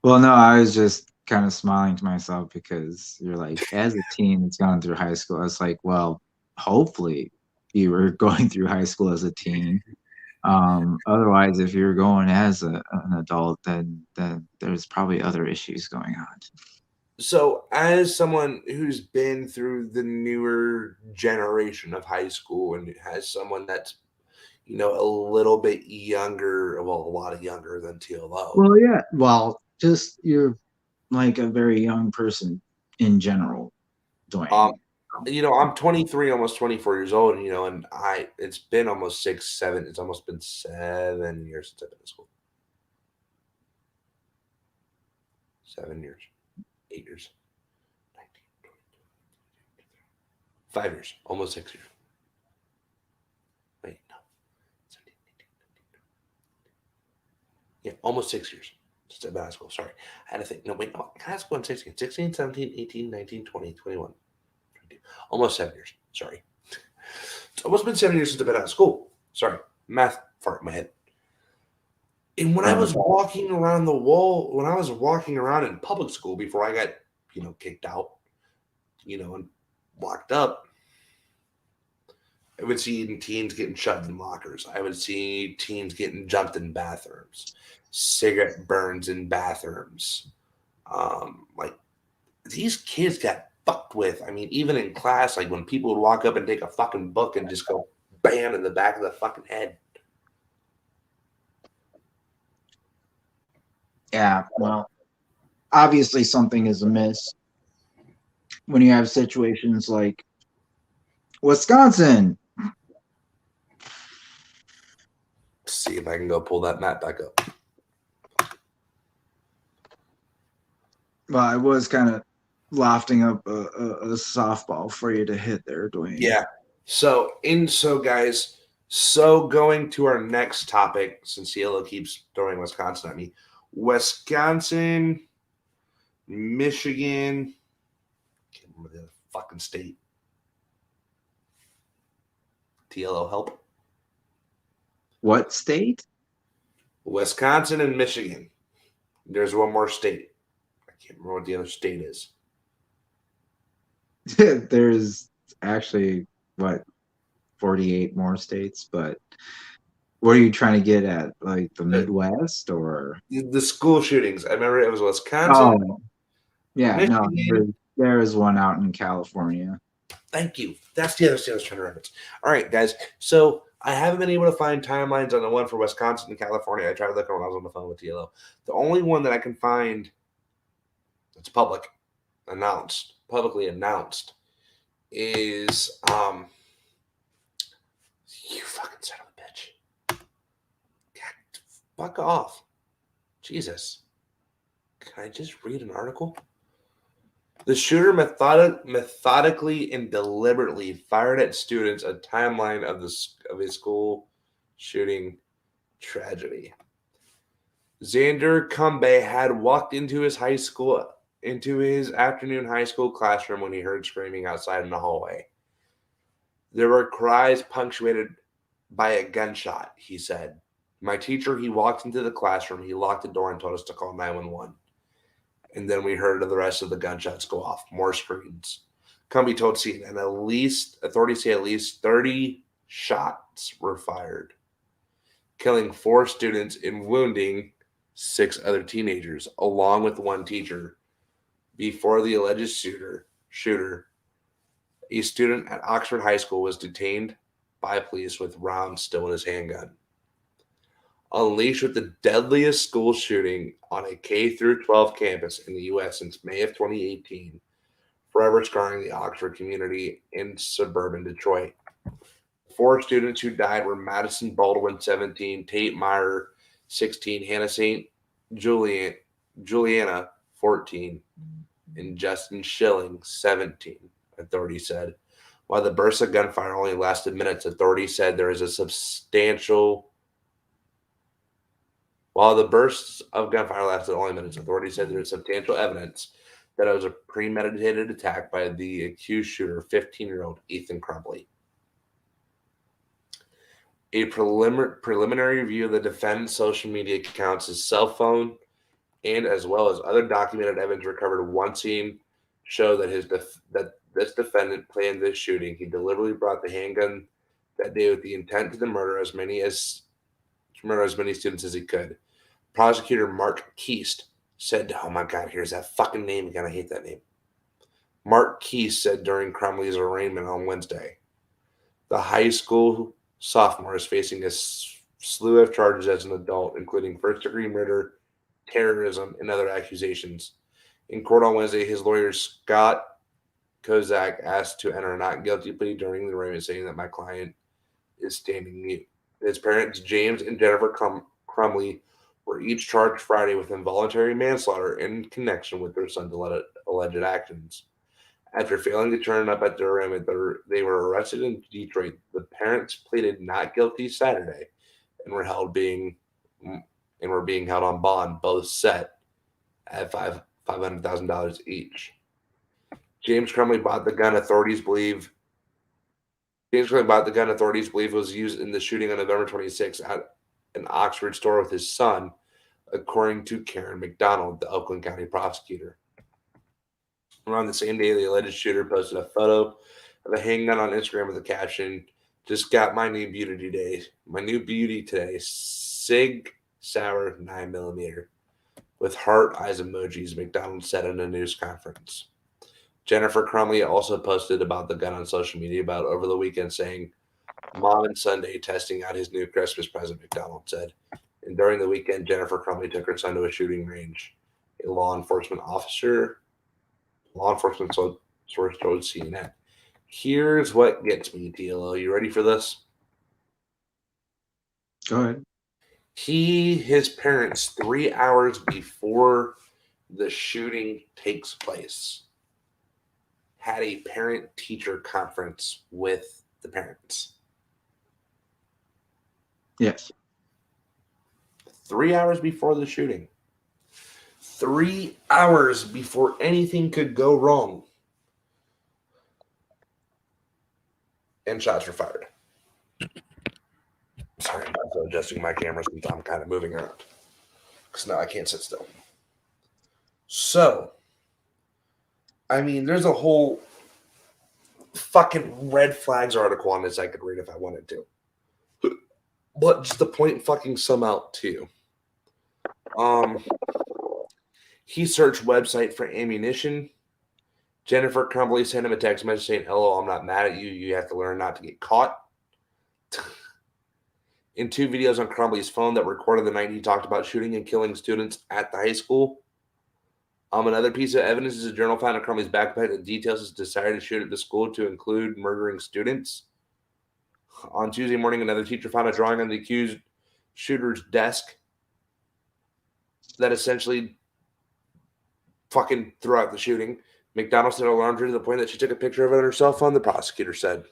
well, no, I was just kind of smiling to myself because you're like, as a teen that's gone through high school, I was like, well, hopefully you were going through high school as a teen. Otherwise, if you're going as an adult, then there's probably other issues going on. So, as someone who's been through the newer generation of high school and has someone that's, a little bit younger, well, a lot of younger than TLO. Well, yeah. Well, just you're like a very young person in general, Um, Dwayne. I'm 23, almost 24 years old, and it's been almost it's almost been 7 years since I've been in school. 7 years, 8 years, 19, 5 years, almost 6 years. Wait, no, 17, 18, 19. Yeah, almost 6 years since I've been out of school. Sorry. I had to think. No, wait, no, I had school in 16, 16, 17, 18, 19, 20, 21, 22. Almost 7 years. Sorry. It's almost been 7 years since I've been out of school. Sorry. Math fart in my head. And when I was walking around the wall, when I was walking around in public school before I got, kicked out, and locked up, I would see teens getting shoved in lockers. I would see teens getting jumped in bathrooms, cigarette burns in bathrooms. Like these kids got fucked with. I mean, even in class, like when people would walk up and take a fucking book and just go bam in the back of the fucking head. Yeah, well, obviously something is amiss when you have situations like Wisconsin. See if I can go pull that map back up. Well, I was kind of lofting up a softball for you to hit there, Dwayne. Yeah. So guys, so going to our next topic, since Yellow keeps throwing Wisconsin at me. Wisconsin, Michigan, can't remember the other fucking state. TLO help. What state? Wisconsin and Michigan. There's one more state. I can't remember what the other state is. There's actually what 48 more states, but what are you trying to get at? Like the The, Midwest or? the school shootings. I remember it was Wisconsin, Oh, yeah, no, Michigan. there is one out in California. Thank you. That's the other state I was trying to reference. All right, guys. So I haven't been able to find timelines on the one for Wisconsin and California. I tried looking when I was on the phone with TLO. The only one that I can find that's publicly announced, is you fucking son of a bitch. God, fuck off. Jesus. Can I just read an article? The shooter methodically and deliberately fired at students, a timeline of a school shooting tragedy. Xander Cumbe had walked into his afternoon high school classroom when he heard screaming outside in the hallway. There were cries punctuated by a gunshot, he said. My teacher, he walked into the classroom, he locked the door and told us to call 911. And then we heard the rest of the gunshots go off. More screams. Cumby told CNN authorities say at least 30 shots were fired, killing 4 students and wounding 6 other teenagers, along with one teacher. Before the alleged shooter, a student at Oxford High School was detained by police with rounds still in his handgun. Unleashed with the deadliest school shooting on a K through 12 campus in the U.S. since May of 2018, forever scarring the Oxford community in suburban Detroit. 4 students who died were Madison Baldwin, 17, Tate Meyer, 16, Hannah St. Juliana, 14, and Justin Schilling, 17, authorities said. While the burst of gunfire only lasted minutes, authorities said there is a substantial While the bursts of gunfire lasted only minutes, authorities said there is substantial evidence that it was a premeditated attack by the accused shooter, 15-year-old Ethan Crumbley. A preliminary review of the defendant's social media accounts, his cell phone, and as well as other documented evidence recovered at one scene show that that this defendant planned this shooting. He deliberately brought the handgun that day with the intent to murder as many students as he could. Prosecutor Mark Keast said, oh my God, here's that fucking name again. I hate that name. Mark Keast said during Crumley's arraignment on Wednesday, the high school sophomore is facing a slew of charges as an adult, including first-degree murder, terrorism, and other accusations. In court on Wednesday, his lawyer, Scott Kozak, asked to enter a not guilty plea during the arraignment, saying that my client is standing mute. His parents, James and Jennifer Crumley, were each charged Friday with involuntary manslaughter in connection with their son's alleged actions. After failing to turn up at the arraignment, they were arrested in Detroit. The parents pleaded not guilty Saturday and were being held on bond, both set at $500,000 each. James Crumley bought the gun. Authorities believe was used in the shooting on November 26th at an Oxford store with his son, according to Karen McDonald, the Oakland County prosecutor. Around the same day, the alleged shooter posted a photo of a handgun on Instagram with the caption, "Just got my new beauty today. My new beauty today, Sig Sauer 9mm," with heart eyes emojis, McDonald said in a news conference. Jennifer Crumley also posted about the gun on social media about over the weekend, saying, "Mom and Sunday testing out his new Christmas present," McDonald said. And during the weekend, Jennifer Crumley took her son to a shooting range. A law enforcement source told CNN. Here's what gets me, TLO. You ready for this? Go ahead. His parents, 3 hours before the shooting takes place, had a parent teacher conference with the parents. Yes. 3 hours before the shooting, 3 hours before anything could go wrong, and shots were fired. Sorry, I'm also adjusting my camera since I'm kind of moving around because now I can't sit still. So, I mean, there's a whole fucking red flags article on this I could read if I wanted to. But just the point fucking sum out to you. Um, he searched website for ammunition. Jennifer Crumbly sent him a text message saying, "Hello, I'm not mad at you. You have to learn not to get caught." In two videos on Crumbly's phone that recorded the night he talked about shooting and killing students at the high school. Another piece of evidence is a journal found in Crumbly's backpack that details his desire to shoot at the school to include murdering students. On Tuesday morning, another teacher found a drawing on the accused shooter's desk that essentially fucking threw out the shooting. McDonald said alarmed her to the point that she took a picture of it on her cell phone, the prosecutor said.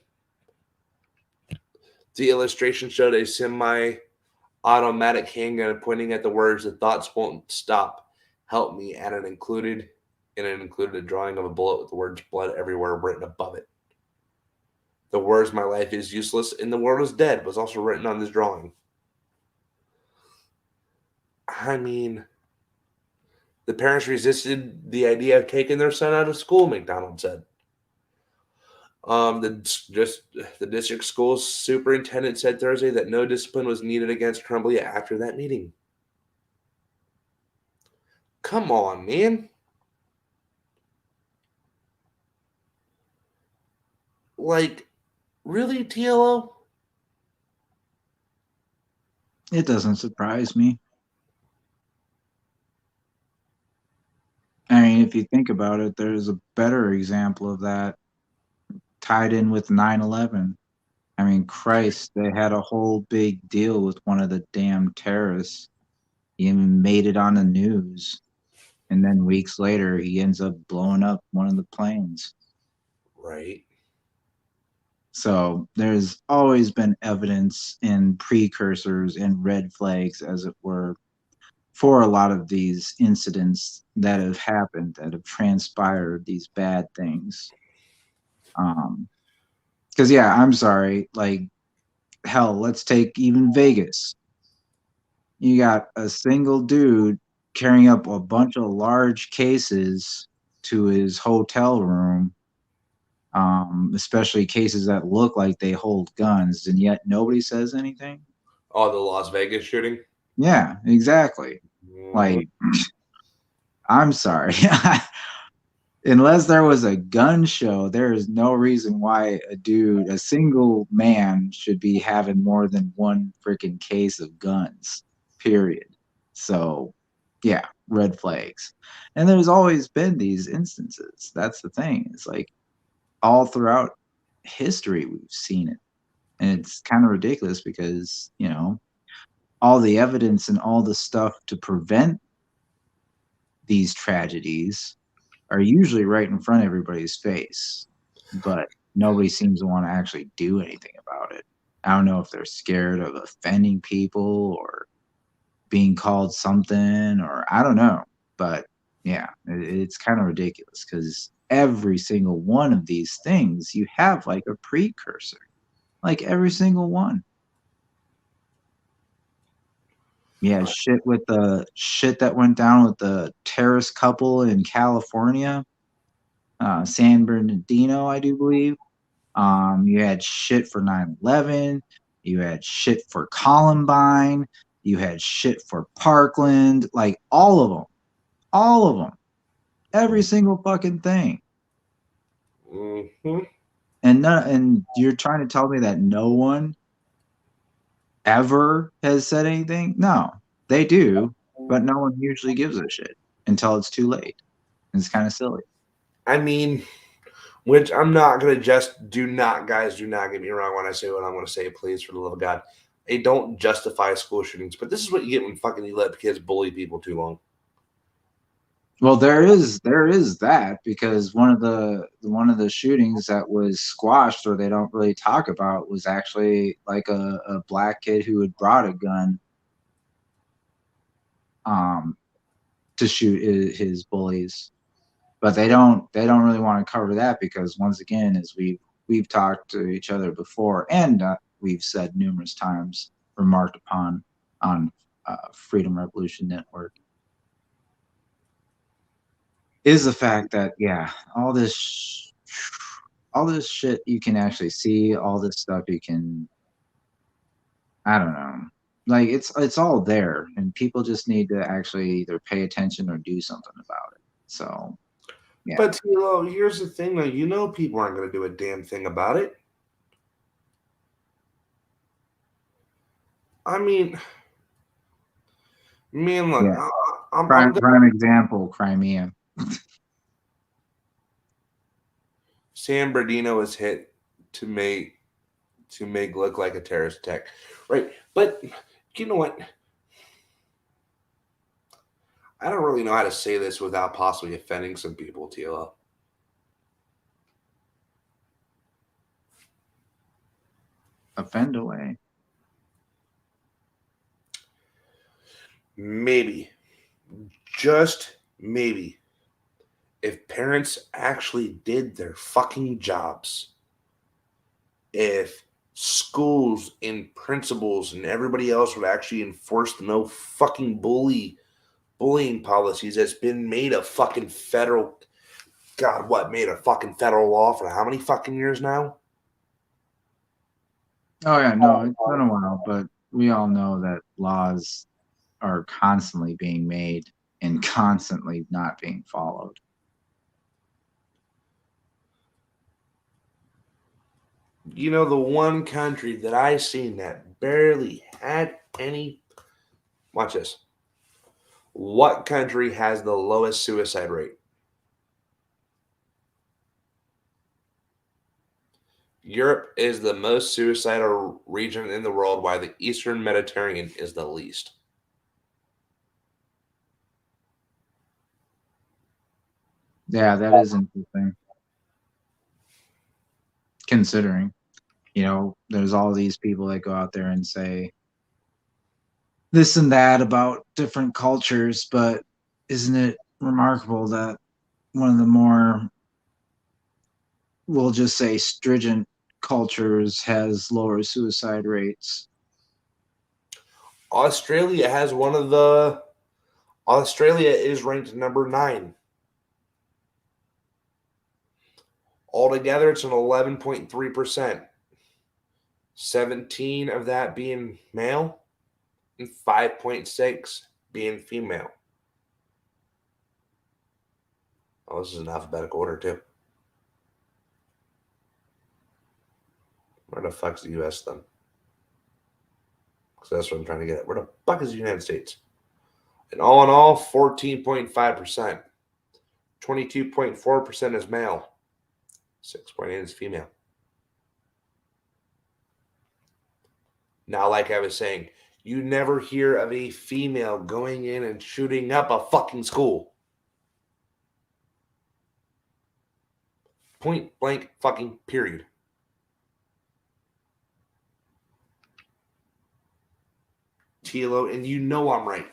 The illustration showed a semi-automatic handgun pointing at the words, "The thoughts won't stop. Help me," and it included a drawing of a bullet with the words "blood everywhere" written above it. The words "my life is useless and the world is dead" was also written on this drawing. I mean, the parents resisted the idea of taking their son out of school, McDonald said. The district school's superintendent said Thursday that no discipline was needed against Crumbly after that meeting. Come on, man. Like, really, TLO? It doesn't surprise me. I mean, if you think about it, there's a better example of that tied in with 9/11. I mean, Christ, they had a whole big deal with one of the damn terrorists. He even made it on the news. And then weeks later, he ends up blowing up one of the planes. Right. So there's always been evidence and precursors and red flags, as it were, for a lot of these incidents that have happened, that have transpired, these bad things. Because, yeah, I'm sorry, like, hell, let's take even Vegas. You got a single dude carrying up a bunch of large cases to his hotel room, especially cases that look like they hold guns, and yet nobody says anything. Oh, the Las Vegas shooting? Yeah, exactly. Mm-hmm. Like, I'm sorry. Unless there was a gun show, there is no reason why a single man should be having more than one freaking case of guns, period. So, yeah, red flags. And there's always been these instances. That's the thing. It's like all throughout history, we've seen it. And it's kind of ridiculous because, all the evidence and all the stuff to prevent these tragedies are usually right in front of everybody's face, but nobody seems to want to actually do anything about it. I don't know if they're scared of offending people or being called something, or I don't know. But yeah, it's kind of ridiculous because every single one of these things, you have like a precursor, like every single one. Yeah, shit with the shit that went down with the terrorist couple in California, San Bernardino, I do believe. You had shit for 9/11. You had shit for Columbine. You had shit for Parkland. Like all of them. All of them. Every single fucking thing. Mm-hmm. And you're trying to tell me that no one ever has said anything? No, they do, but no one usually gives a shit until it's too late. It's kind of silly. I mean, which I'm not going to guys, do not get me wrong when I say what I'm going to say, please, for the love of God. They don't justify school shootings, but this is what you get when fucking you let kids bully people too long. Well, there is that, because one of the shootings that was squashed, or they don't really talk about, was actually like a black kid who had brought a gun um to shoot his bullies. But they don't really want to cover that, because once again, as we've talked to each other before, and we've said numerous times, remarked upon on Freedom Revolution Network, is the fact that, yeah, all this shit you can actually see, all this stuff you can, I don't know, like it's all there, and people just need to actually either pay attention or do something about it. So yeah, But here's the thing, though. People aren't going to do a damn thing about it. I mean, man, look, yeah. I'm Prime example, Crimea. San Bernardino was hit to make look like a terrorist attack, right? But you know what? I don't really know how to say this without possibly offending some people, TLO. Offend away. Maybe, just maybe, if parents actually did their fucking jobs, if schools and principals and everybody else would actually enforce the no fucking bullying policies that's been made a fucking federal, God, what, made a fucking federal law for how many fucking years now? Oh yeah, no, it's been a while, but we all know that laws are constantly being made and constantly not being followed. The one country that I seen that barely had any. Watch this. What country has the lowest suicide rate? Europe is the most suicidal region in the world, while the Eastern Mediterranean is the least. Yeah, that is interesting. Considering, there's all these people that go out there and say this and that about different cultures, but isn't it remarkable that one of the more, we'll just say, stringent cultures has lower suicide rates? Australia has one of the. Australia is ranked number 9. Altogether, it's an 11.3%. 17 of that being male and 5.6 being female. Oh, this is in alphabetical order, too. Where the fuck's the U.S. then? Because that's what I'm trying to get at. Where the fuck is the United States? And all in all, 14.5%. 22.4% is male. 6.8 is female. Now, like I was saying, you never hear of a female going in and shooting up a fucking school. Point blank fucking period. Tilo, and I'm right.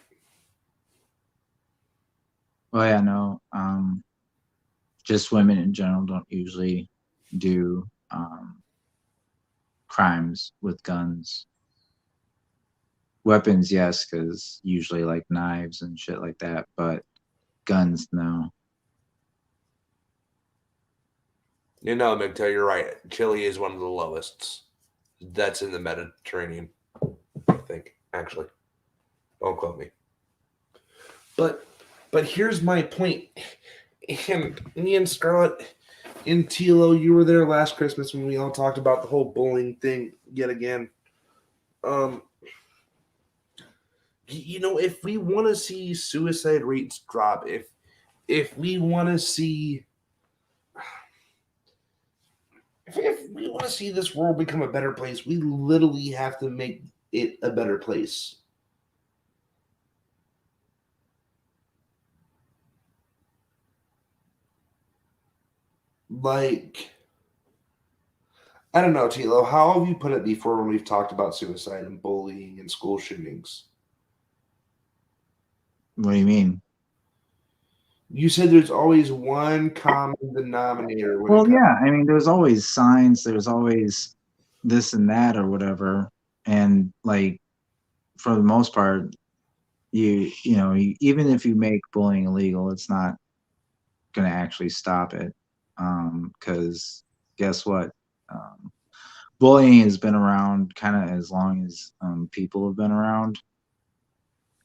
Oh yeah, no. Just women in general don't usually do crimes with guns. Weapons, yes, because usually like knives and shit like that, but guns, no. Miguel, you're right. Chile is one of the lowest. That's in the Mediterranean, I think, actually. Don't quote me. But here's my point. And me and Scarlett and Tilo, you were there last Christmas when we all talked about the whole bullying thing yet again. Um, if we want to see suicide rates drop, if we want to see if we want to see this world become a better place, we literally have to make it a better place. Like, I don't know, Tilo. How have you put it before when we've talked about suicide and bullying and school shootings? What do you mean? You said there's always one common denominator when it Well, comes. yeah, I mean, there's always signs, there's always this and that or whatever. And like for the most part, even if you make bullying illegal, it's not going to actually stop it. Because guess what? Um, Bullying has been around kind of as long as people have been around.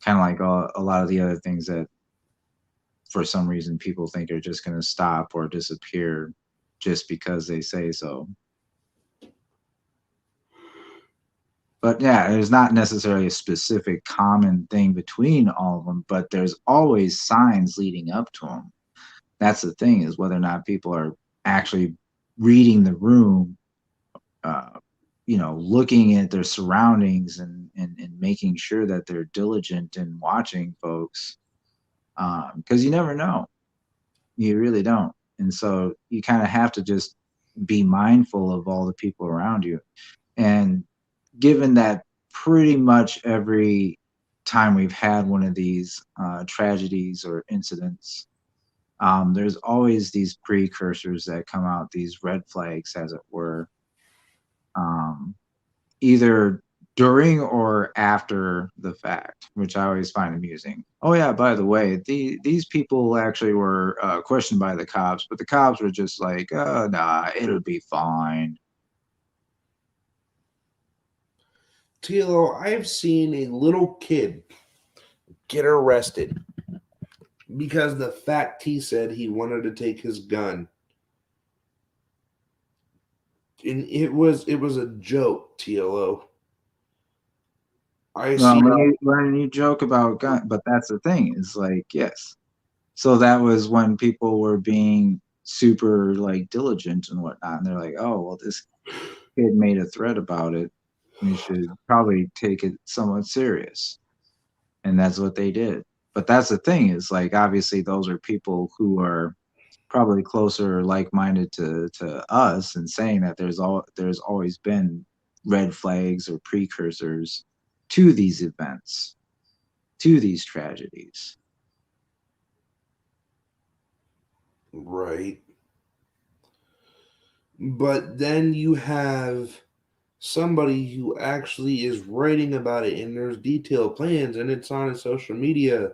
Kind of like a lot of the other things that, for some reason, people think are just going to stop or disappear just because they say so. But yeah, there's not necessarily a specific common thing between all of them, but there's always signs leading up to them. That's the thing, is whether or not people are actually reading the room, uh, looking at their surroundings and making sure that they're diligent in watching folks. Because you never know. You really don't. And so you kind of have to just be mindful of all the people around you. And given that pretty much every time we've had one of these tragedies or incidents, there's always these precursors that come out, these red flags, as it were, um, either during or after the fact, which I always find amusing. Oh yeah, by the way, these people actually were questioned by the cops, but the cops were just like, nah, it'll be fine. Tilo, I've seen a little kid get arrested because the fact he said he wanted to take his gun, and it was a joke. TLO. I Well, see. when you joke about gun, but that's the thing, is like, yes. So that was when people were being super like diligent and whatnot, and they're like, oh well, this kid made a threat about it. We should probably take it somewhat serious. And that's what they did. But that's the thing, is like, obviously those are people who are probably closer or like-minded to us, and saying that there's always been red flags or precursors to these events, to these tragedies. Right. But then you have somebody who actually is writing about it, and there's detailed plans, and it's on his social media.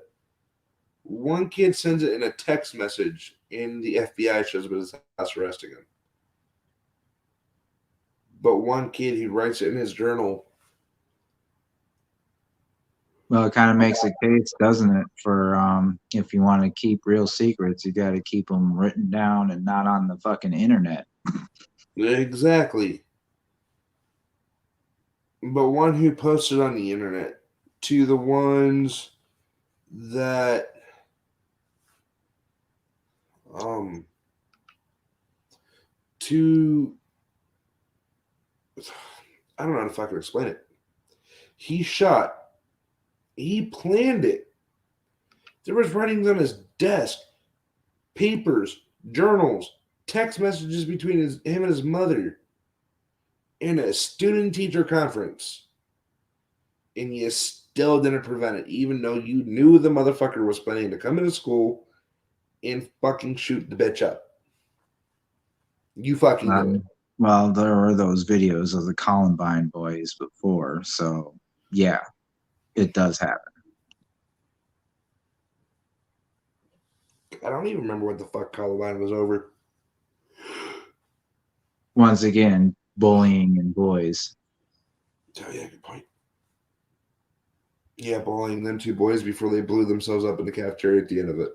One kid sends it in a text message, and the FBI shows up at his house arresting him. But one kid, he writes it in his journal. Well, it kind of makes a case, doesn't it, for if you want to keep real secrets, you got to keep them written down and not on the fucking internet. Exactly. But one who posted on the internet, to the ones that um to I don't know if I can explain it. He shot. He planned it. There was writings on his desk, papers, journals, text messages between him and his mother, in a student teacher conference, and you still didn't prevent it, even though you knew the motherfucker was planning to come into school and fucking shoot the bitch up. You fucking knew it. Um, well, there were those videos of the Columbine boys before, so yeah, it does happen. I don't even remember what the fuck Columbine was over. Once again, bullying in boys. Oh yeah, good point. Yeah, bullying them two boys before they blew themselves up in the cafeteria at the end of it.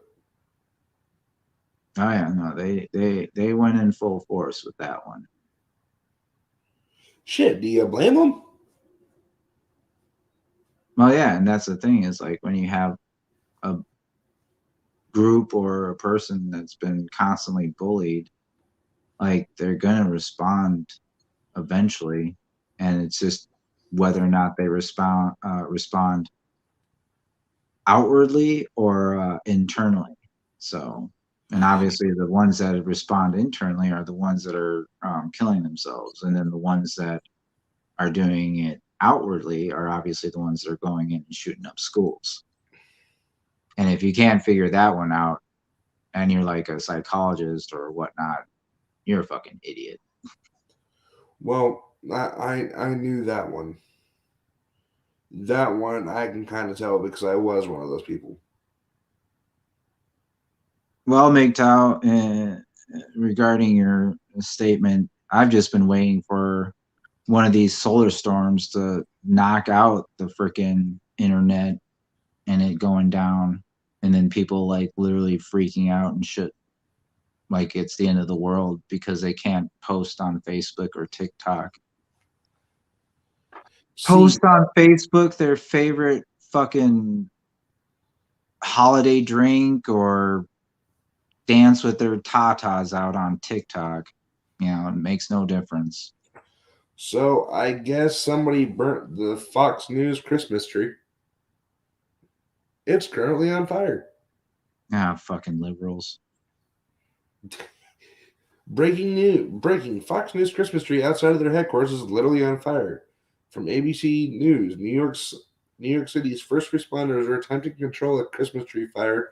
Oh yeah, no, they went in full force with that one. Shit, do you blame them? Well, yeah, and that's the thing, is like, when you have a group or a person that's been constantly bullied, like, they're gonna respond eventually, and it's just whether or not they respond outwardly or internally. So And obviously, the ones that respond internally are the ones that are killing themselves, and then the ones that are doing it outwardly are obviously the ones that are going in and shooting up schools. And if you can't figure that one out, and you're like a psychologist or whatnot, you're a fucking idiot. Well, I knew that one. That one I can kind of tell because I was one of those people. Well, MGTOW, regarding your statement, I've just been waiting for one of these solar storms to knock out the freaking internet and it going down, and then people like literally freaking out and shit like it's the end of the world because they can't post on Facebook or TikTok. See, Post on Facebook their favorite fucking holiday drink or dance with their tatas out on TikTok. You know, it makes no difference. so I guess somebody burnt the Fox News Christmas tree. It's currently on fire. Ah, fucking liberals. Breaking news! Breaking: Fox News Christmas tree outside of their headquarters is literally on fire. From ABC News, New York City's first responders are attempting to control a Christmas tree fire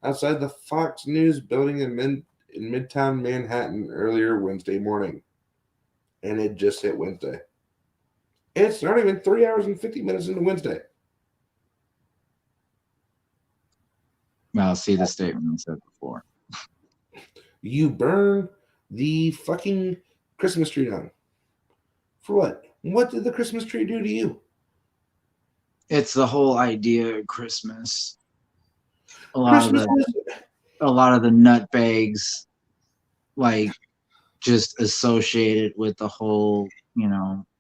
outside the Fox News building in Midtown Manhattan earlier Wednesday morning, and it just hit Wednesday. It's not even 3 hours and 50 minutes into Wednesday. Well, see the statement I said before. You burn the fucking Christmas tree down for what? What did the Christmas tree do to you? It's the whole idea of Christmas. A lot of Christmas the is a lot of the nutbags like just associate it with the whole,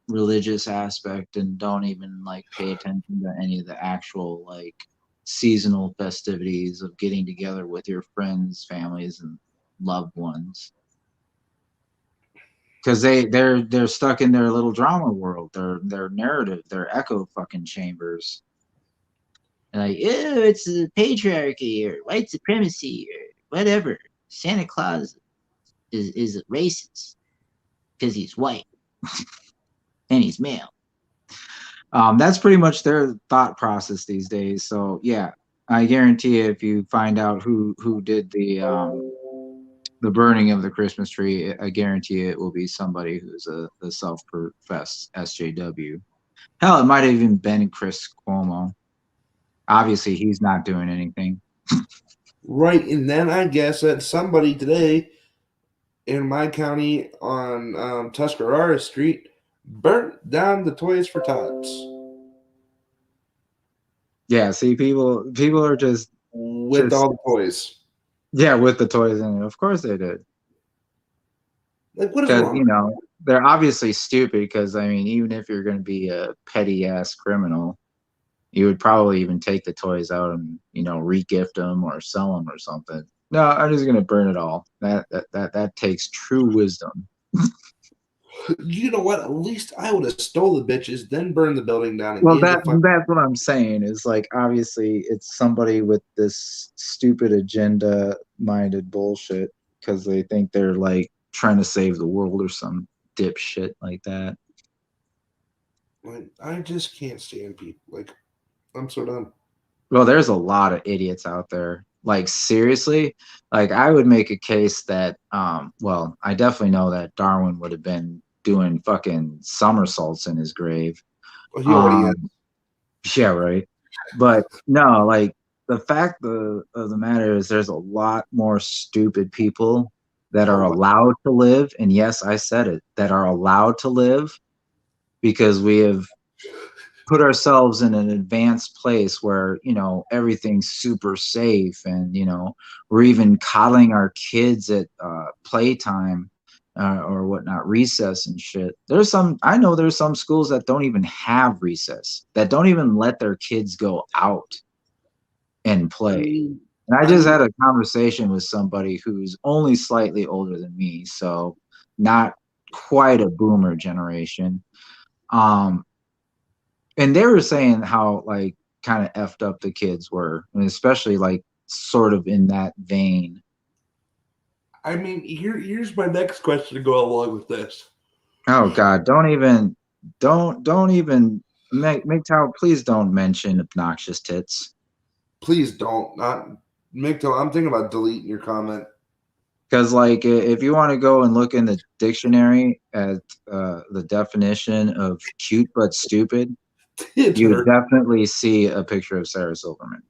religious aspect and don't even like pay attention to any of the actual like seasonal festivities of getting together with your friends, families, and loved ones. Because they're stuck in their little drama world, their narrative, their echo fucking chambers. And like, oh, it's the patriarchy or white supremacy or whatever. Santa Claus is racist because he's white and he's male. That's pretty much their thought process these days. So yeah, I guarantee you, if you find out who did the burning of the Christmas tree, I guarantee you it will be somebody who's a self-professed SJW. Hell, it might have even been Chris Cuomo. Obviously, he's not doing anything. right, and then I guess that somebody today in my county on Tuscarora Street burnt down the Toys for Tots Yeah, see, people are with just all the toys. yeah with the toys in it. Of course they did, Like, what is because wrong? they're obviously stupid. Because I mean, even if you're going to be a petty ass criminal, you would probably even take the toys out and regift them or sell them or something. No, I'm just going to burn it all. That takes true wisdom. You know what? At least I would have stole the bitches, then burned the building down and Well, gave the fuck. that's what I'm saying. Is like obviously it's somebody with this stupid agenda minded bullshit because they think they're like trying to save the world or some dipshit like that. Like, I just can't stand people. Like, I'm so done. Well, there's a lot of idiots out there. Like seriously, like I would make a case that well, I definitely know that Darwin would have been doing fucking somersaults in his grave. Oh, he already is. Um yeah, right. But no, like the fact of the matter is there's a lot more stupid people that Oh are my! allowed to live, and yes, I said it, that are allowed to live because we have put ourselves in an advanced place where everything's super safe, and we're even coddling our kids at playtime or whatnot, recess and shit. I know there's some schools that don't even have recess, that don't even let their kids go out and I play. mean, And I I just mean, had a conversation with somebody who's only slightly older than me, so not quite a boomer generation. um and they were saying how like kind of effed up the kids were, and especially like sort of in that vein. I mean, here's my next question to go along with this. Oh God, don't even make Tower. Please don't mention obnoxious tits. Please don't. Not Mikto. I'm thinking about deleting your comment. Because like if you want to go and look in the dictionary at the definition of cute but stupid, It's you would her. definitely see a picture of Sarah Silverman.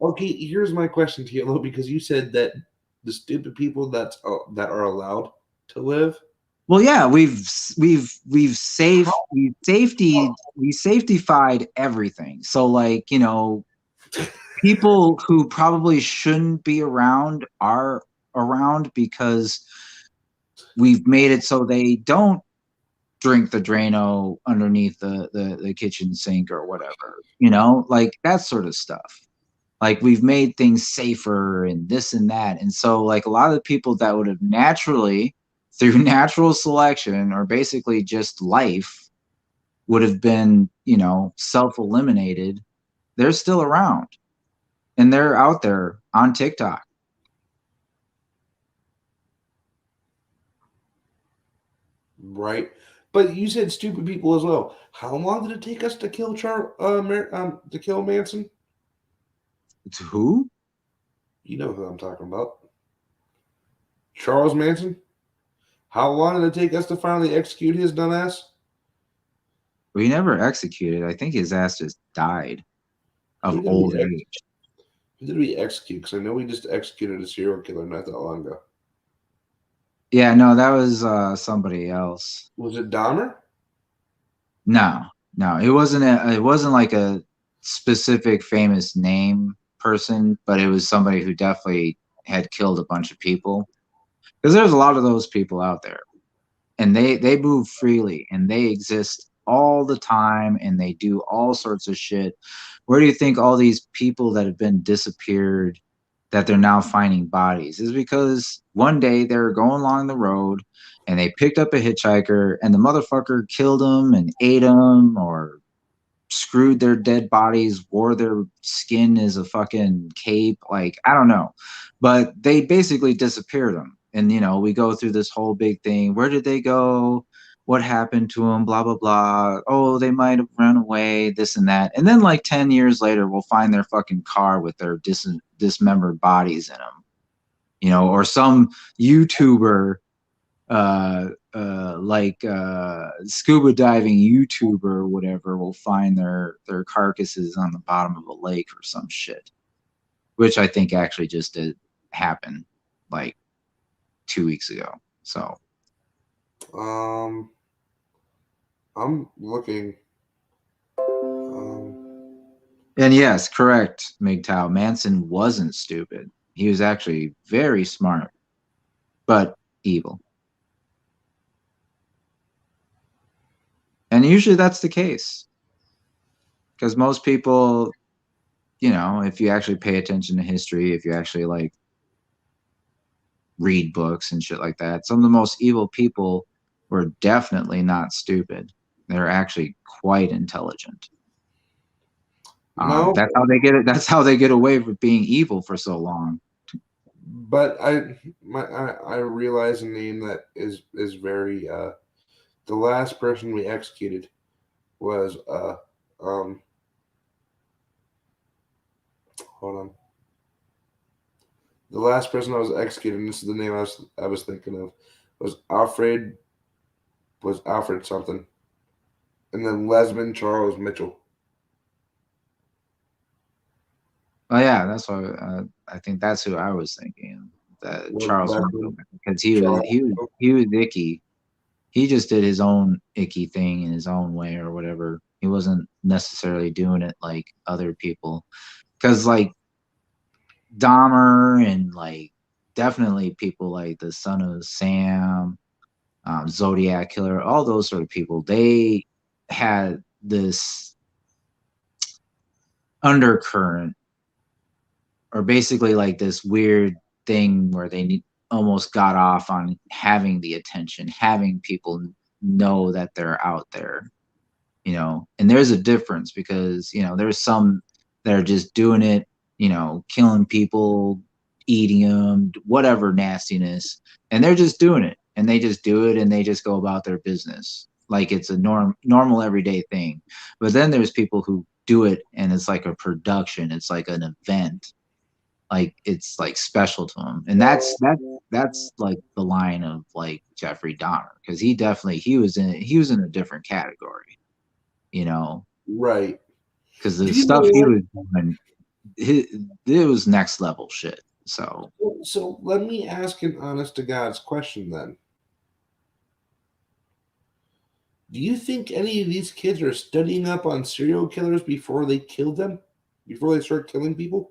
Okay, here's my question to you, Lo, because you said that the stupid people that are allowed to live. Well, yeah, we've safe How? we safetified everything. So like, you know, people who probably shouldn't be around are around because we've made it so they don't drink the Drano underneath the kitchen sink or whatever, you know, like that sort of stuff. Like we've made things safer and this and that. And so like a lot of the people that would have naturally through natural selection or basically just life would have been, you know, self-eliminated, they're still around and they're out there on TikTok. Right. But you said stupid people as well. How long did it take us to kill to kill Manson? To who? You know who I'm talking about. Charles Manson. How long did it take us to finally execute his dumbass? We never executed. I think his ass just died of Who did we old age. who did we execute? Because I know we just executed a serial killer not that long ago. Yeah, no, that was somebody else. Was it Dahmer? No, no, it wasn't like a specific famous name person, but it was somebody who definitely had killed a bunch of people. Because there's a lot of those people out there, and they move freely and they exist all the time and they do all sorts of shit. Where do you think all these people that have been disappeared that they're now finding bodies is because one day they were going along the road and they picked up a hitchhiker and the motherfucker killed him and ate him or screwed their dead bodies, wore their skin as a fucking cape. Like, I don't know. But they basically disappeared them. And, you know, we go through this whole big thing. Where did they go? What happened to them? Blah, blah, blah. Oh, they might have run away, this and that. And then, like, 10 years later, we'll find their fucking car with their dismembered bodies in them. You know, or some YouTuber scuba diving YouTuber or whatever will find their carcasses on the bottom of a lake or some shit, which I think actually just did happen like 2 weeks ago. So, Um, I'm looking. and yes, correct, MGTOW. Manson wasn't stupid. He was actually very smart, but evil. And usually that's the case because most people, you know, if you actually pay attention to history, if you actually like read books and shit like that. Some of the most evil people were definitely not stupid. They're actually quite intelligent. No, That's how they get it. That's how they get away with being evil for so long. but I realize a name that is very the last person we executed was um hold on. The last person I was executed, and this is the name I was thinking of, was Alfred something. And then Lesmond Charles Mitchell. Oh yeah, that's why I think that's who I was thinking. That Charles Mitchell, Lesmond because Charles he was icky. He just did his own icky thing in his own way or whatever. He wasn't necessarily doing it like other people. Because like Dahmer and like definitely people like the Son of Sam, Zodiac Killer, all those sort of people, they had this undercurrent or basically like this weird thing where almost got off on having the attention, having people know that they're out there, you know. And there's a difference because, you know, there's some that are just doing it, you know, killing people, eating them, whatever nastiness, and they're just doing it, and they just do it, and they just go about their business like it's a normal everyday thing. But then there's people who do it, and it's like a production, it's like an event, like it's like special to them, and that's like the line of like Jeffrey Dahmer, because he was in a different category, you know, Right. because Do the you know stuff he what? was doing, it was next level shit. So So let me ask an honest to God's question then. Do you think any of these kids are studying up on serial killers before they kill them? Before they start killing people?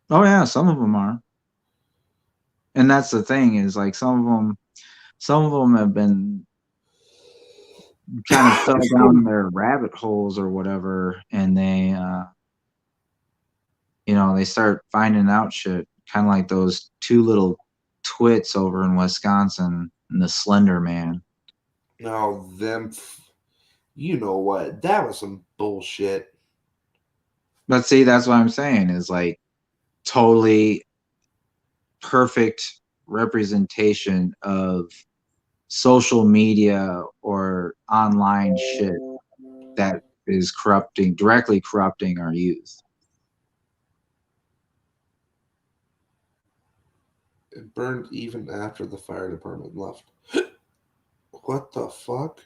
oh yeah, some of them are, and that's the thing is like some of them have been kind of fell down their rabbit holes or whatever, and they start finding out shit, kind of like those two little twits over in Wisconsin and the Slender Man. No, you know what? That was some bullshit. But see, that's what I'm saying is like totally perfect representation of social media or online shit that is directly corrupting our youth. It burned even after the fire department left. What the fuck?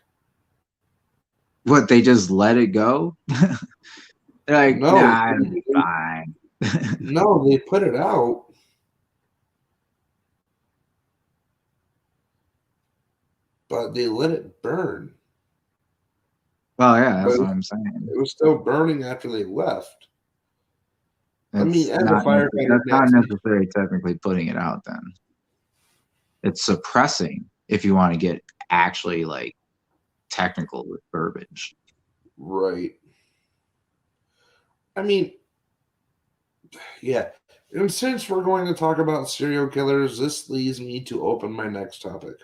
What, they just let it go? They're like, No, nah, it'll be fine. no, they put it out, but they let it burn. Well, yeah, But that's what I'm saying. it was still burning after they left. I mean, as a firefighter, That's not nasty. necessarily technically putting it out then. It's suppressing if you want to get actually like technical with verbiage. Right. I mean, yeah. And since we're going to talk about serial killers, this leads me to open my next topic.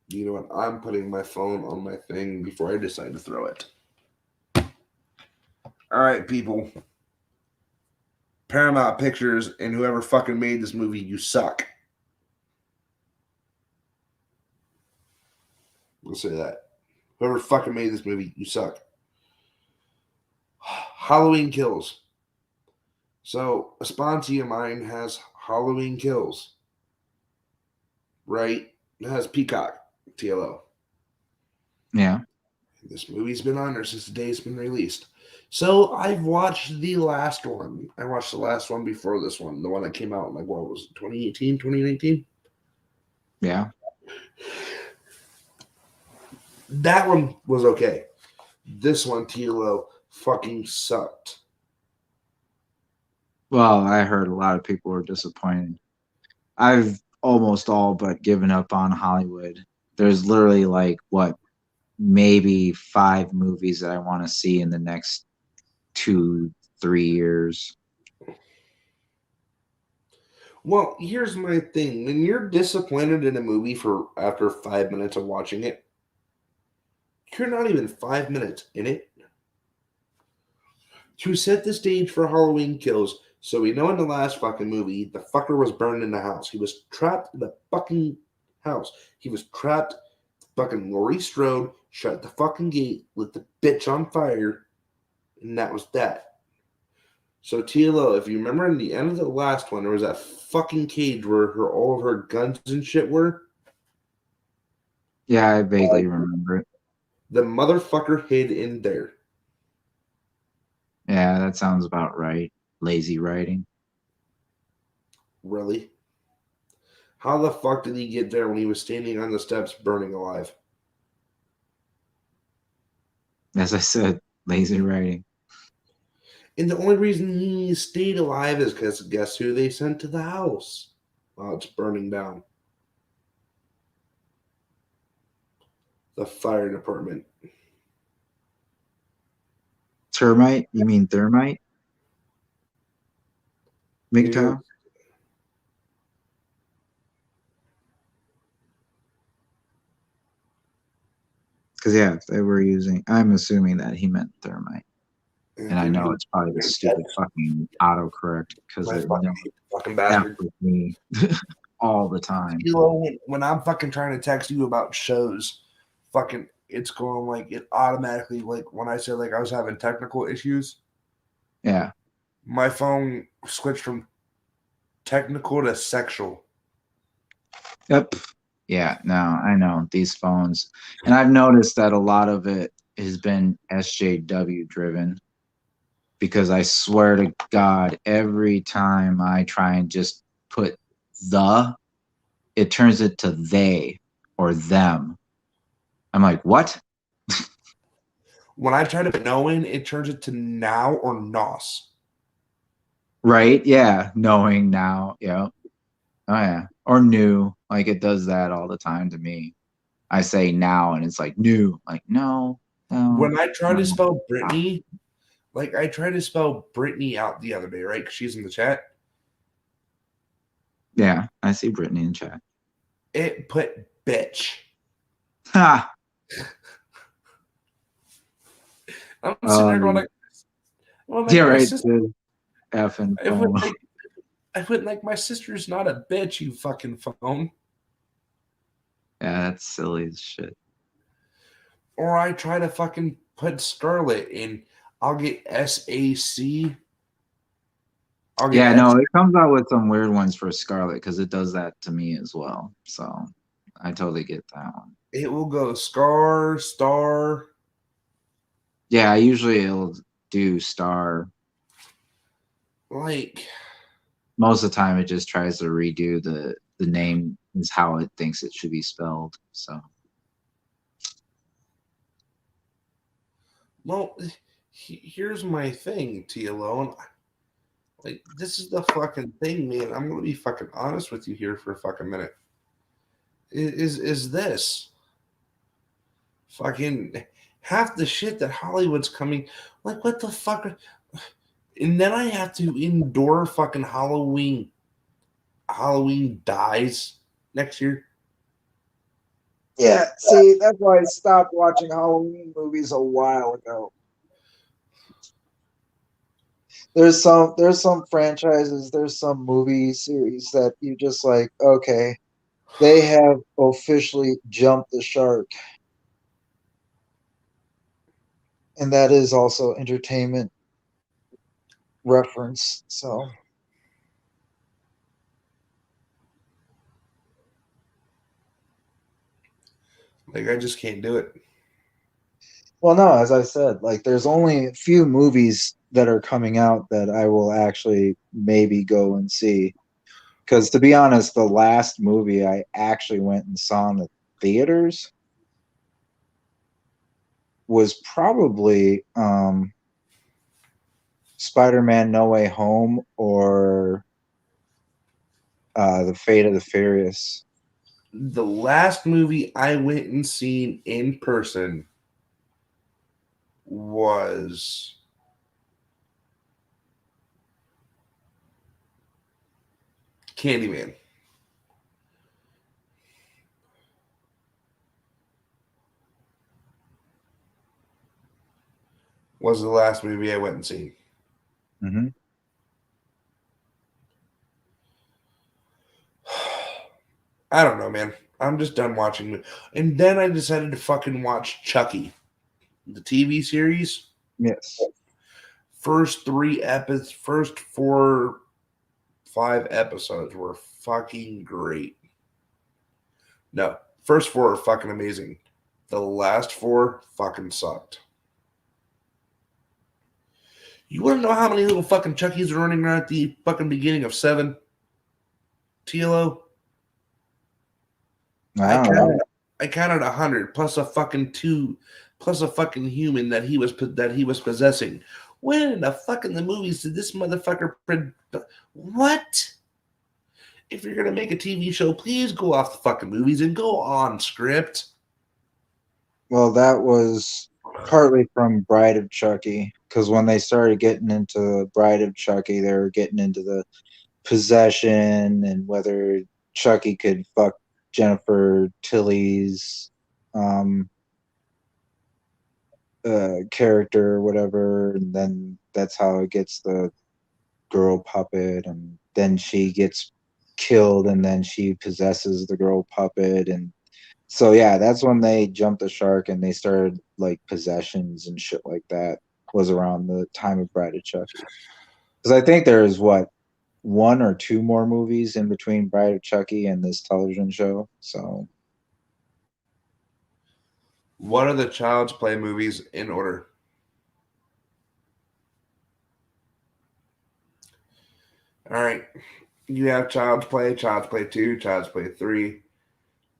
You know what? I'm putting my phone on my thing before I decide to throw it. All right, people. Paramount Pictures and whoever fucking made this movie, you suck. We'll say that. Whoever fucking made this movie, you suck. Halloween Kills. So, a sponsee of mine has Halloween Kills, right? It has Peacock, TLO. Yeah. This movie's been on there since the day it's been released. So, I've watched the last one. I watched the last one before this one, the one that came out in, like, what was it, 2018, 2019? Yeah. That one was okay. This one, TLO, fucking sucked. Well, I heard a lot of people were disappointed. I've almost all but given up on Hollywood. There's literally like what, maybe 5 movies that I want to see in the next 2, 3 years. Well, here's my thing. When you're disappointed in a movie for after 5 minutes of watching it, you're not even 5 minutes in it. To set the stage for Halloween Kills, so we know in the last fucking movie, the fucker was burned in the house. He was trapped in the fucking house. He was trapped. Fucking Laurie Strode shut the fucking gate, lit the bitch on fire, and that was that. So TLO, if you remember in the end of the last one, there was that fucking cage where all of her guns and shit were. Yeah, I vaguely remember it. The motherfucker hid in there. Yeah, that sounds about right. Lazy writing. Really? How the fuck did he get there when he was standing on the steps burning alive? As I said, lazy writing. And the only reason he stayed alive is because guess who they sent to the house while it's burning down? The fire department. Termite? You mean thermite? New York. MGTOW? Because yeah, they were using. I'm assuming that he meant thermite. And I know it's probably the stupid fucking autocorrect because My it fucking knows fucking F bastard. with me all the time. You know, when I'm fucking trying to text you about shows, fucking it's going like it automatically like when I said like I was having technical issues, Yeah. my phone switched from technical to sexual. Yep. Yeah. No, I know these phones. And I've noticed that a lot of it has been SJW driven because I swear to God, every time I try and just put it turns it to they or them. I'm like, what? When I try to put no in, it turns it to now or nos. Right? Yeah. Knowing now. Yeah. Oh, yeah. Or new. Like it does that all the time to me. I say now and it's like new. Like, no, no, When I try to no. spell Stop. Brittany, like I tried to spell Brittany out the other day, right? Because she's in the chat. Yeah. I see Brittany in chat. It put bitch. Ha. I'm sitting there going Um, like, well, yeah, like my right. sister. The effing I put phone. like I put like my sister's not a bitch. You fucking phone. Yeah, that's silly as shit. Or I try to fucking put Scarlet in. I'll get SAC. I'll get Yeah, S. no, it comes out with some weird ones for Scarlet because it does that to me as well. So I totally get that one. It will go Scar, Star. Yeah, usually it'll do star. Like, Most of the time, it just tries to redo the name is how it thinks it should be spelled. So well, here's my thing, TLO. Like, this is the fucking thing, man. I'm gonna be fucking honest with you here for a fucking minute. Is this fucking half the shit that Hollywood's coming? Like, what the fuck? And then I have to endure fucking Halloween dies next year. Yeah, see, that's why I stopped watching Halloween movies a while ago. There's some franchises, there's some movie series that you just like, okay, they have officially jumped the shark. And that is also entertainment reference. So Like, I just can't do it. well no, as I said, like there's only a few movies that are coming out that I will actually maybe go and see. Because to be honest, the last movie I actually went and saw in the theaters was probably Spider-Man: No Way Home or The Fate of the Furious. The last movie I went and seen in person was Candyman. Was the last movie I went and seen. mm-hmm. I don't know, man. I'm just done watching. And then I decided to fucking watch Chucky, the TV series. Yes. First 4, 5 episodes were fucking great. No, first 4 are fucking amazing. The last 4 fucking sucked. You want to know how many little fucking Chuckies are running around at the fucking beginning of 7? TLO? I I don't know. counted. I counted 100 plus a fucking 2, plus a fucking human that he was possessing. When in the fucking the movies did this motherfucker? What? If you're gonna make a TV show, please go off the fucking movies and go on script. Well, that was partly from Bride of Chucky, because when they started getting into Bride of Chucky, they were getting into the possession and whether Chucky could fuck Jennifer Tilly's um, character or whatever, and then that's how it gets the girl puppet, and then she gets killed, and then she possesses the girl puppet, and so yeah, that's when they jumped the shark and they started like possessions and shit like that. Was around the time of Bride of Chucky, because I think there's what one or two more movies in between Bride of Chucky and this television show. So What are the Child's Play movies in order? All right. You have Child's Play 2, Child's Play 3,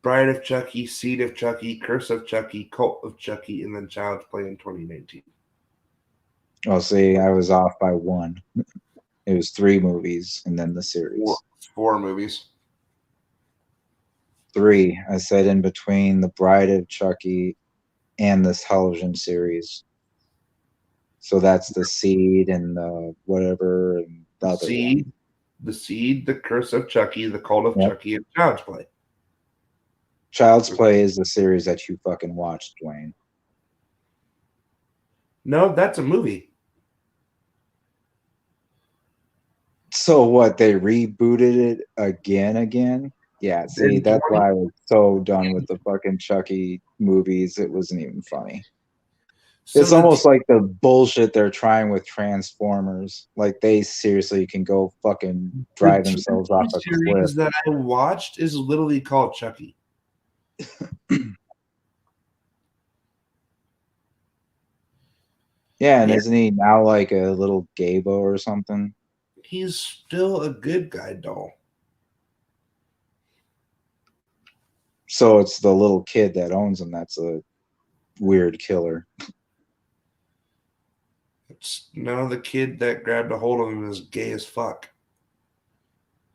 Bride of Chucky, Seed of Chucky, Curse of Chucky, Cult of Chucky, and then Child's Play in 2019. I'll see. I was off by one. It was three movies and then the Four, series. four movies. Three. I said in between the Bride of Chucky and this television series. So that's the Seed and the whatever and the other one. The Seed, the Curse of Chucky, the Cult of Yep. Chucky, and Child's Play. Child's Play is the series that you fucking watched, Dwayne. No, that's a movie. So what? They rebooted it again? Yeah, see, that's why I was so done with the fucking Chucky movies. It wasn't even funny. So It's almost like the bullshit they're trying with Transformers. Like they seriously can go fucking drive themselves off a cliff. series that I watched is literally called Chucky. Yeah, and isn't he now like a little gaybo or something? He's still a good guy doll. So it's the little kid that owns him that's a weird killer. It's no, the kid that grabbed a hold of him is gay as fuck.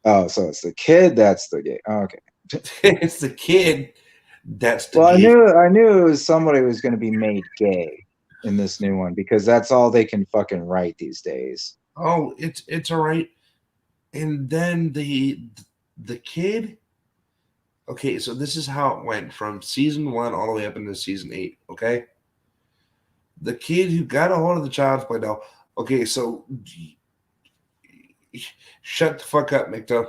Oh, so it's the kid that's the gay. Oh, okay. It's the kid that's the Well, gay. I knew it was somebody who was going to be made gay in this new one because that's all they can fucking write these days. Oh, it's all right. And then the kid. Okay, so this is how it went from season 1 all the way up into season 8. Okay, the kid who got a hold of the Child's Play doll. Okay, so shut the fuck up, Mikto.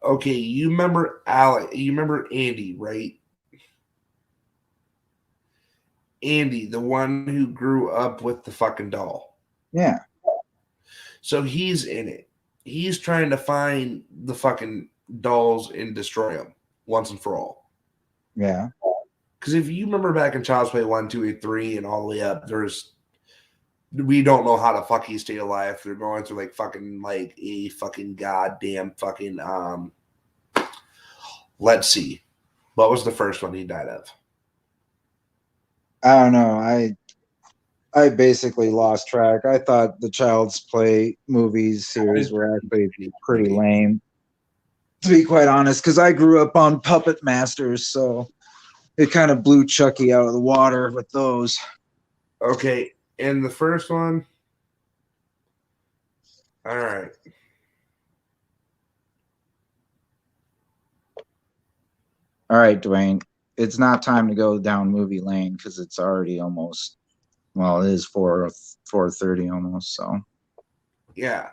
Okay, you remember Alec? You remember Andy, right? Andy, the one who grew up with the fucking doll. Yeah. So he's in it. He's trying to find the fucking dolls and destroy them once and for all. Yeah. Because if you remember back in Child's Play 1, 2, 3, and all the way up, we don't know how the fuck he stayed alive. They're going through like a fucking goddamn fucking let's see. What was the first one he died of? I don't know. I basically lost track. I thought the Child's Play movies series were actually pretty lame, to be quite honest, because I grew up on Puppet Masters, so it kind of blew Chucky out of the water with those. Okay, and the first one. All right. All right, Dwayne. It's not time to go down movie lane because it's already almost. Well, it is 4:30 almost. So. Yeah.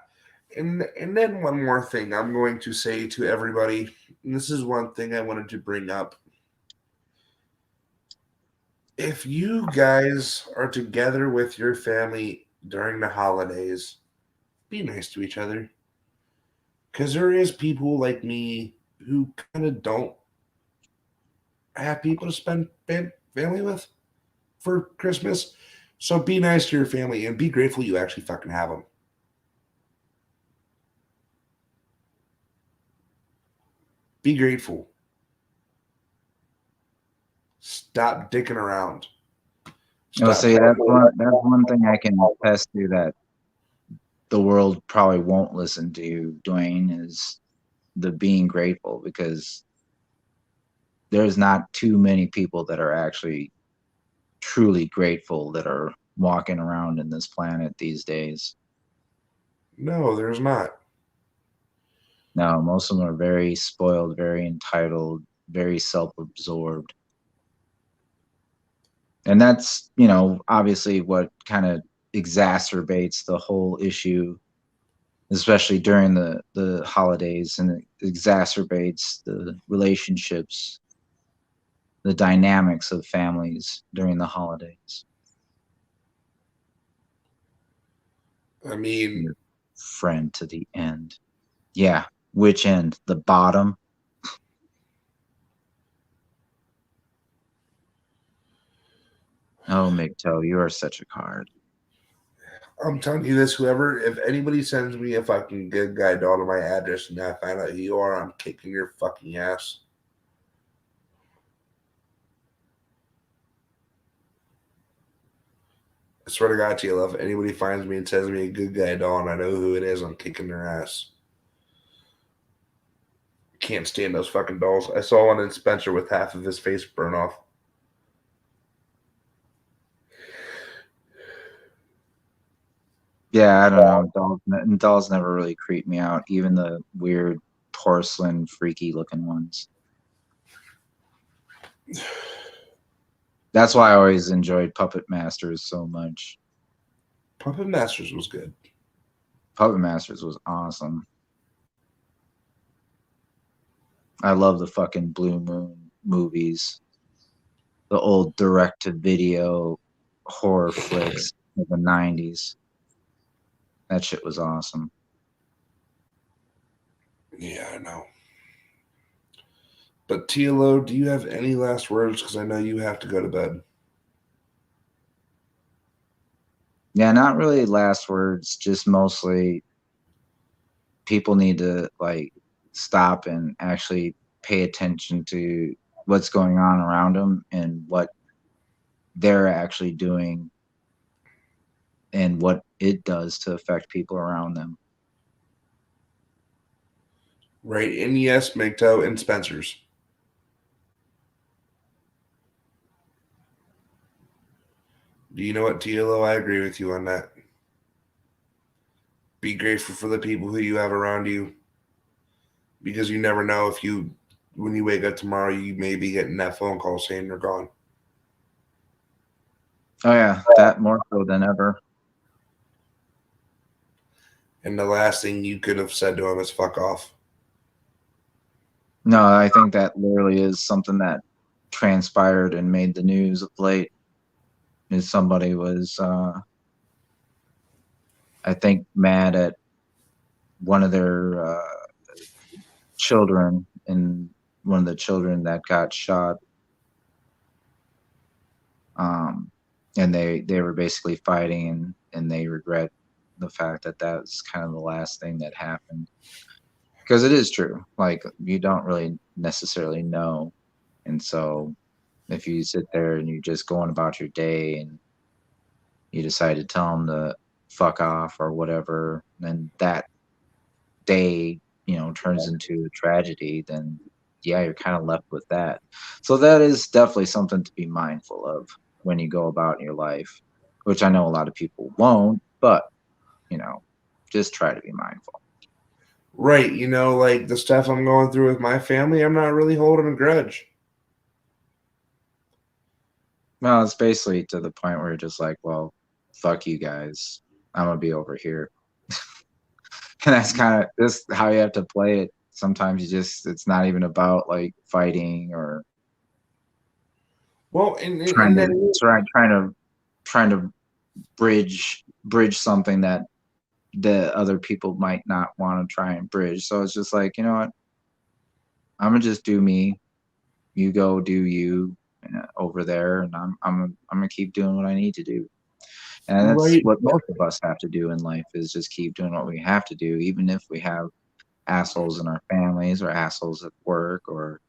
And then one more thing I'm going to say to everybody, and this is one thing I wanted to bring up. If you guys are together with your family during the holidays, be nice to each other. Because there is people like me who kind of don't have people to spend family with for Christmas. So be nice to your family and be grateful you actually fucking have them. Be grateful. Stop dicking around. I'll say that's one thing I can attest to that the world probably won't listen to, Dwayne, is the being grateful, because there's not too many people that are actually truly grateful that are walking around in this planet these days. No, there's not. No, most of them are very spoiled, very entitled, very self-absorbed. And that's, obviously what kind of exacerbates the whole issue, especially during the holidays, and it exacerbates the relationships, the dynamics of families during the holidays. I mean, Your friend to the end. Yeah. Which end? The bottom? Oh, McToe, you are such a card. I'm telling you this, if anybody sends me a fucking good guy doll to my address and I find out who you are, I'm kicking your fucking ass. I swear to God, TLF, if anybody finds me and sends me a good guy doll and I know who it is, I'm kicking their ass. Can't stand those fucking dolls. I saw one in Spencer with half of his face burn off. Yeah, I don't know. Dolls never really creep me out, even the weird porcelain, freaky looking ones. That's why I always enjoyed Puppet Masters so much. Puppet Masters was good. Puppet Masters was awesome. I love the fucking Blue Moon movies, the old direct-to-video horror flicks of the 90s. That shit was awesome. Yeah, I know. But TLO, do you have any last words? Because I know you have to go to bed. Yeah, not really last words, just mostly people need to stop and actually pay attention to what's going on around them and what they're actually doing and what it does to affect people around them. Right. And yes, MGTOW and Spencer's. Do you know what, TLO? I agree with you on that. Be grateful for the people who you have around you. Because you never know when you wake up tomorrow, you may be getting that phone call saying you're gone. Oh yeah, that more so than ever. And the last thing you could have said to him is fuck off. No, I think that literally is something that transpired and made the news of late. Is somebody was, I think, mad at one of their children, and one of the children that got shot. And they were basically fighting, and they regret the fact that that's kind of the last thing that happened, because it is true, like, you don't really necessarily know. And so if you sit there and you're just going about your day and you decide to tell them to fuck off or whatever, and that day turns into a tragedy, then yeah, you're kind of left with that. So that is definitely something to be mindful of when you go about in your life, which I know a lot of people won't, but just try to be mindful. Right. Like the stuff I'm going through with my family, I'm not really holding a grudge. Well, it's basically to the point where you're just like, well, fuck you guys, I'm gonna be over here. And that's kind of this how you have to play it. Sometimes it's not even about like fighting or Well, trying and to then trying to bridge something that the other people might not want to try and bridge. So it's just like, you know what? I'm gonna just do me. You go do you over there, and I'm gonna keep doing what I need to do. And that's right. what most of us have to do in life, is just keep doing what we have to do, even if we have assholes in our families or assholes at work or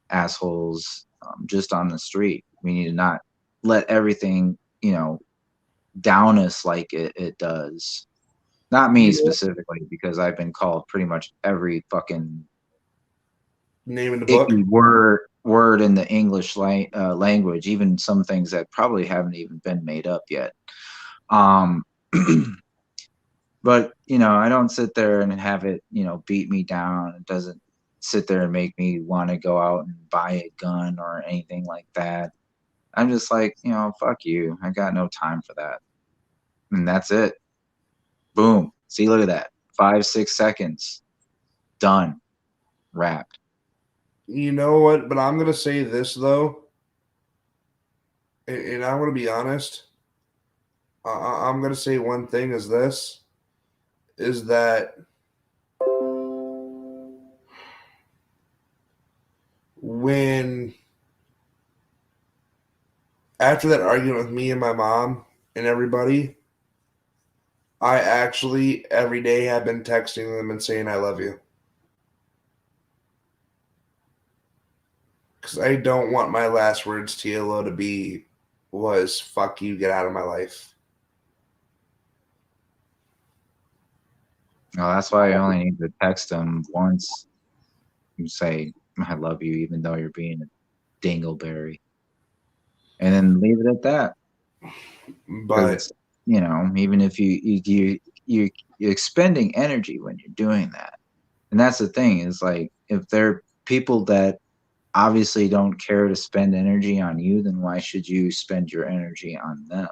assholes just on the street. We need to not let everything, down us like it does. Not me You know, specifically, because I've been called pretty much every fucking name in the book. icky word in the English language, even some things that probably haven't even been made up yet. Um, but I don't sit there and have it, beat me down. It doesn't sit there and make me want to go out and buy a gun or anything like that. I'm just like, fuck you. I got no time for that. And that's it. Boom. See, look at that. 5, 6 seconds. Done. Wrapped. You know what? But I'm gonna say this though, and I'm gonna be honest. I'm gonna say one thing is this: is that when after that argument with me and my mom and everybody, I actually every day have been texting them and saying I love you. Because I don't want my last words to TLO to be was fuck you, get out of my life. Well, that's why you only need to text them once. You say, I love you, even though you're being a dingleberry. And then leave it at that. But Because, even if you're expending energy when you're doing that. And that's the thing is like, if they're people that obviously don't care to spend energy on you, then why should you spend your energy on them?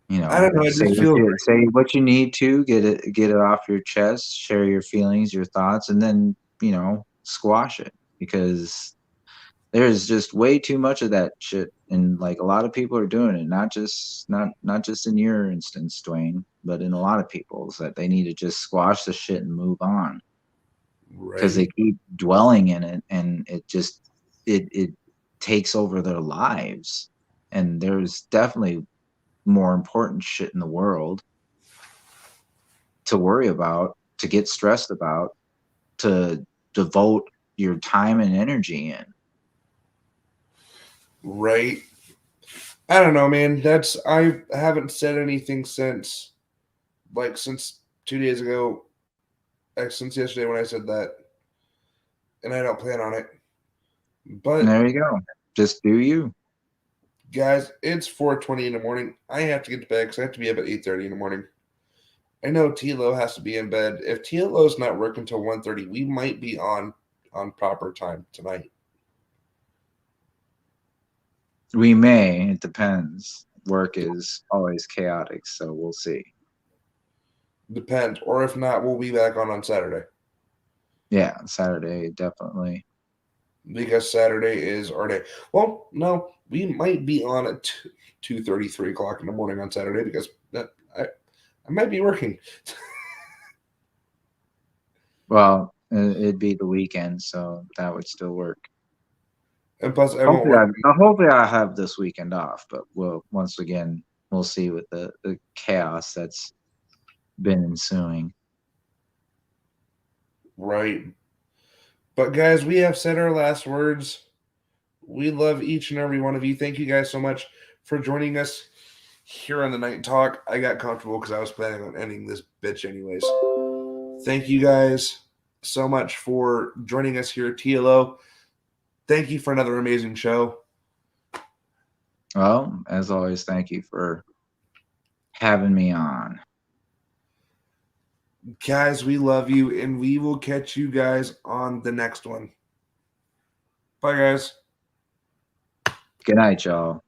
I don't know. It just feels Say what you need to get it off your chest, share your feelings, your thoughts, and then squash it, because there's just way too much of that shit, and like a lot of people are doing it, not just in your instance, Dwayne, but in a lot of people's, that they need to just squash the shit and move on, because they right. keep dwelling in it, and it takes over their lives, and there's definitely more important shit in the world to worry about, to get stressed about, to devote your time and energy in. Right. I don't know, man. I haven't said anything since 2 days ago, since yesterday when I said that, and I don't plan on it. And But there you go. Just do you. guys, it's 4:20 in the morning. I have to get to bed because I have to be up at 8:30 in the morning. I know Tilo has to be in bed. If Tilo's not working until 1:30, we might be on proper time tonight. We may. It depends. Work is always chaotic, so we'll see. Depends. Or if not, we'll be back on Saturday. Yeah, Saturday, definitely. Because Saturday is our day. Well, no, we might be on at 2:30, 3 o'clock in the morning on Saturday because I might be working. Well, it'd be the weekend, so that would still work. And plus, I won't work. Hopefully I have this weekend off, but once again, we'll see with the chaos that's been ensuing. Right. But guys, we have said our last words. We love each and every one of you. Thank you guys so much for joining us here on the Night Talk. I got comfortable because I was planning on ending this bitch anyways. Thank you guys so much for joining us here at TLO. Thank you for another amazing show. Well, as always, thank you for having me on. Guys, we love you, and we will catch you guys on the next one. Bye, guys. Good night, y'all.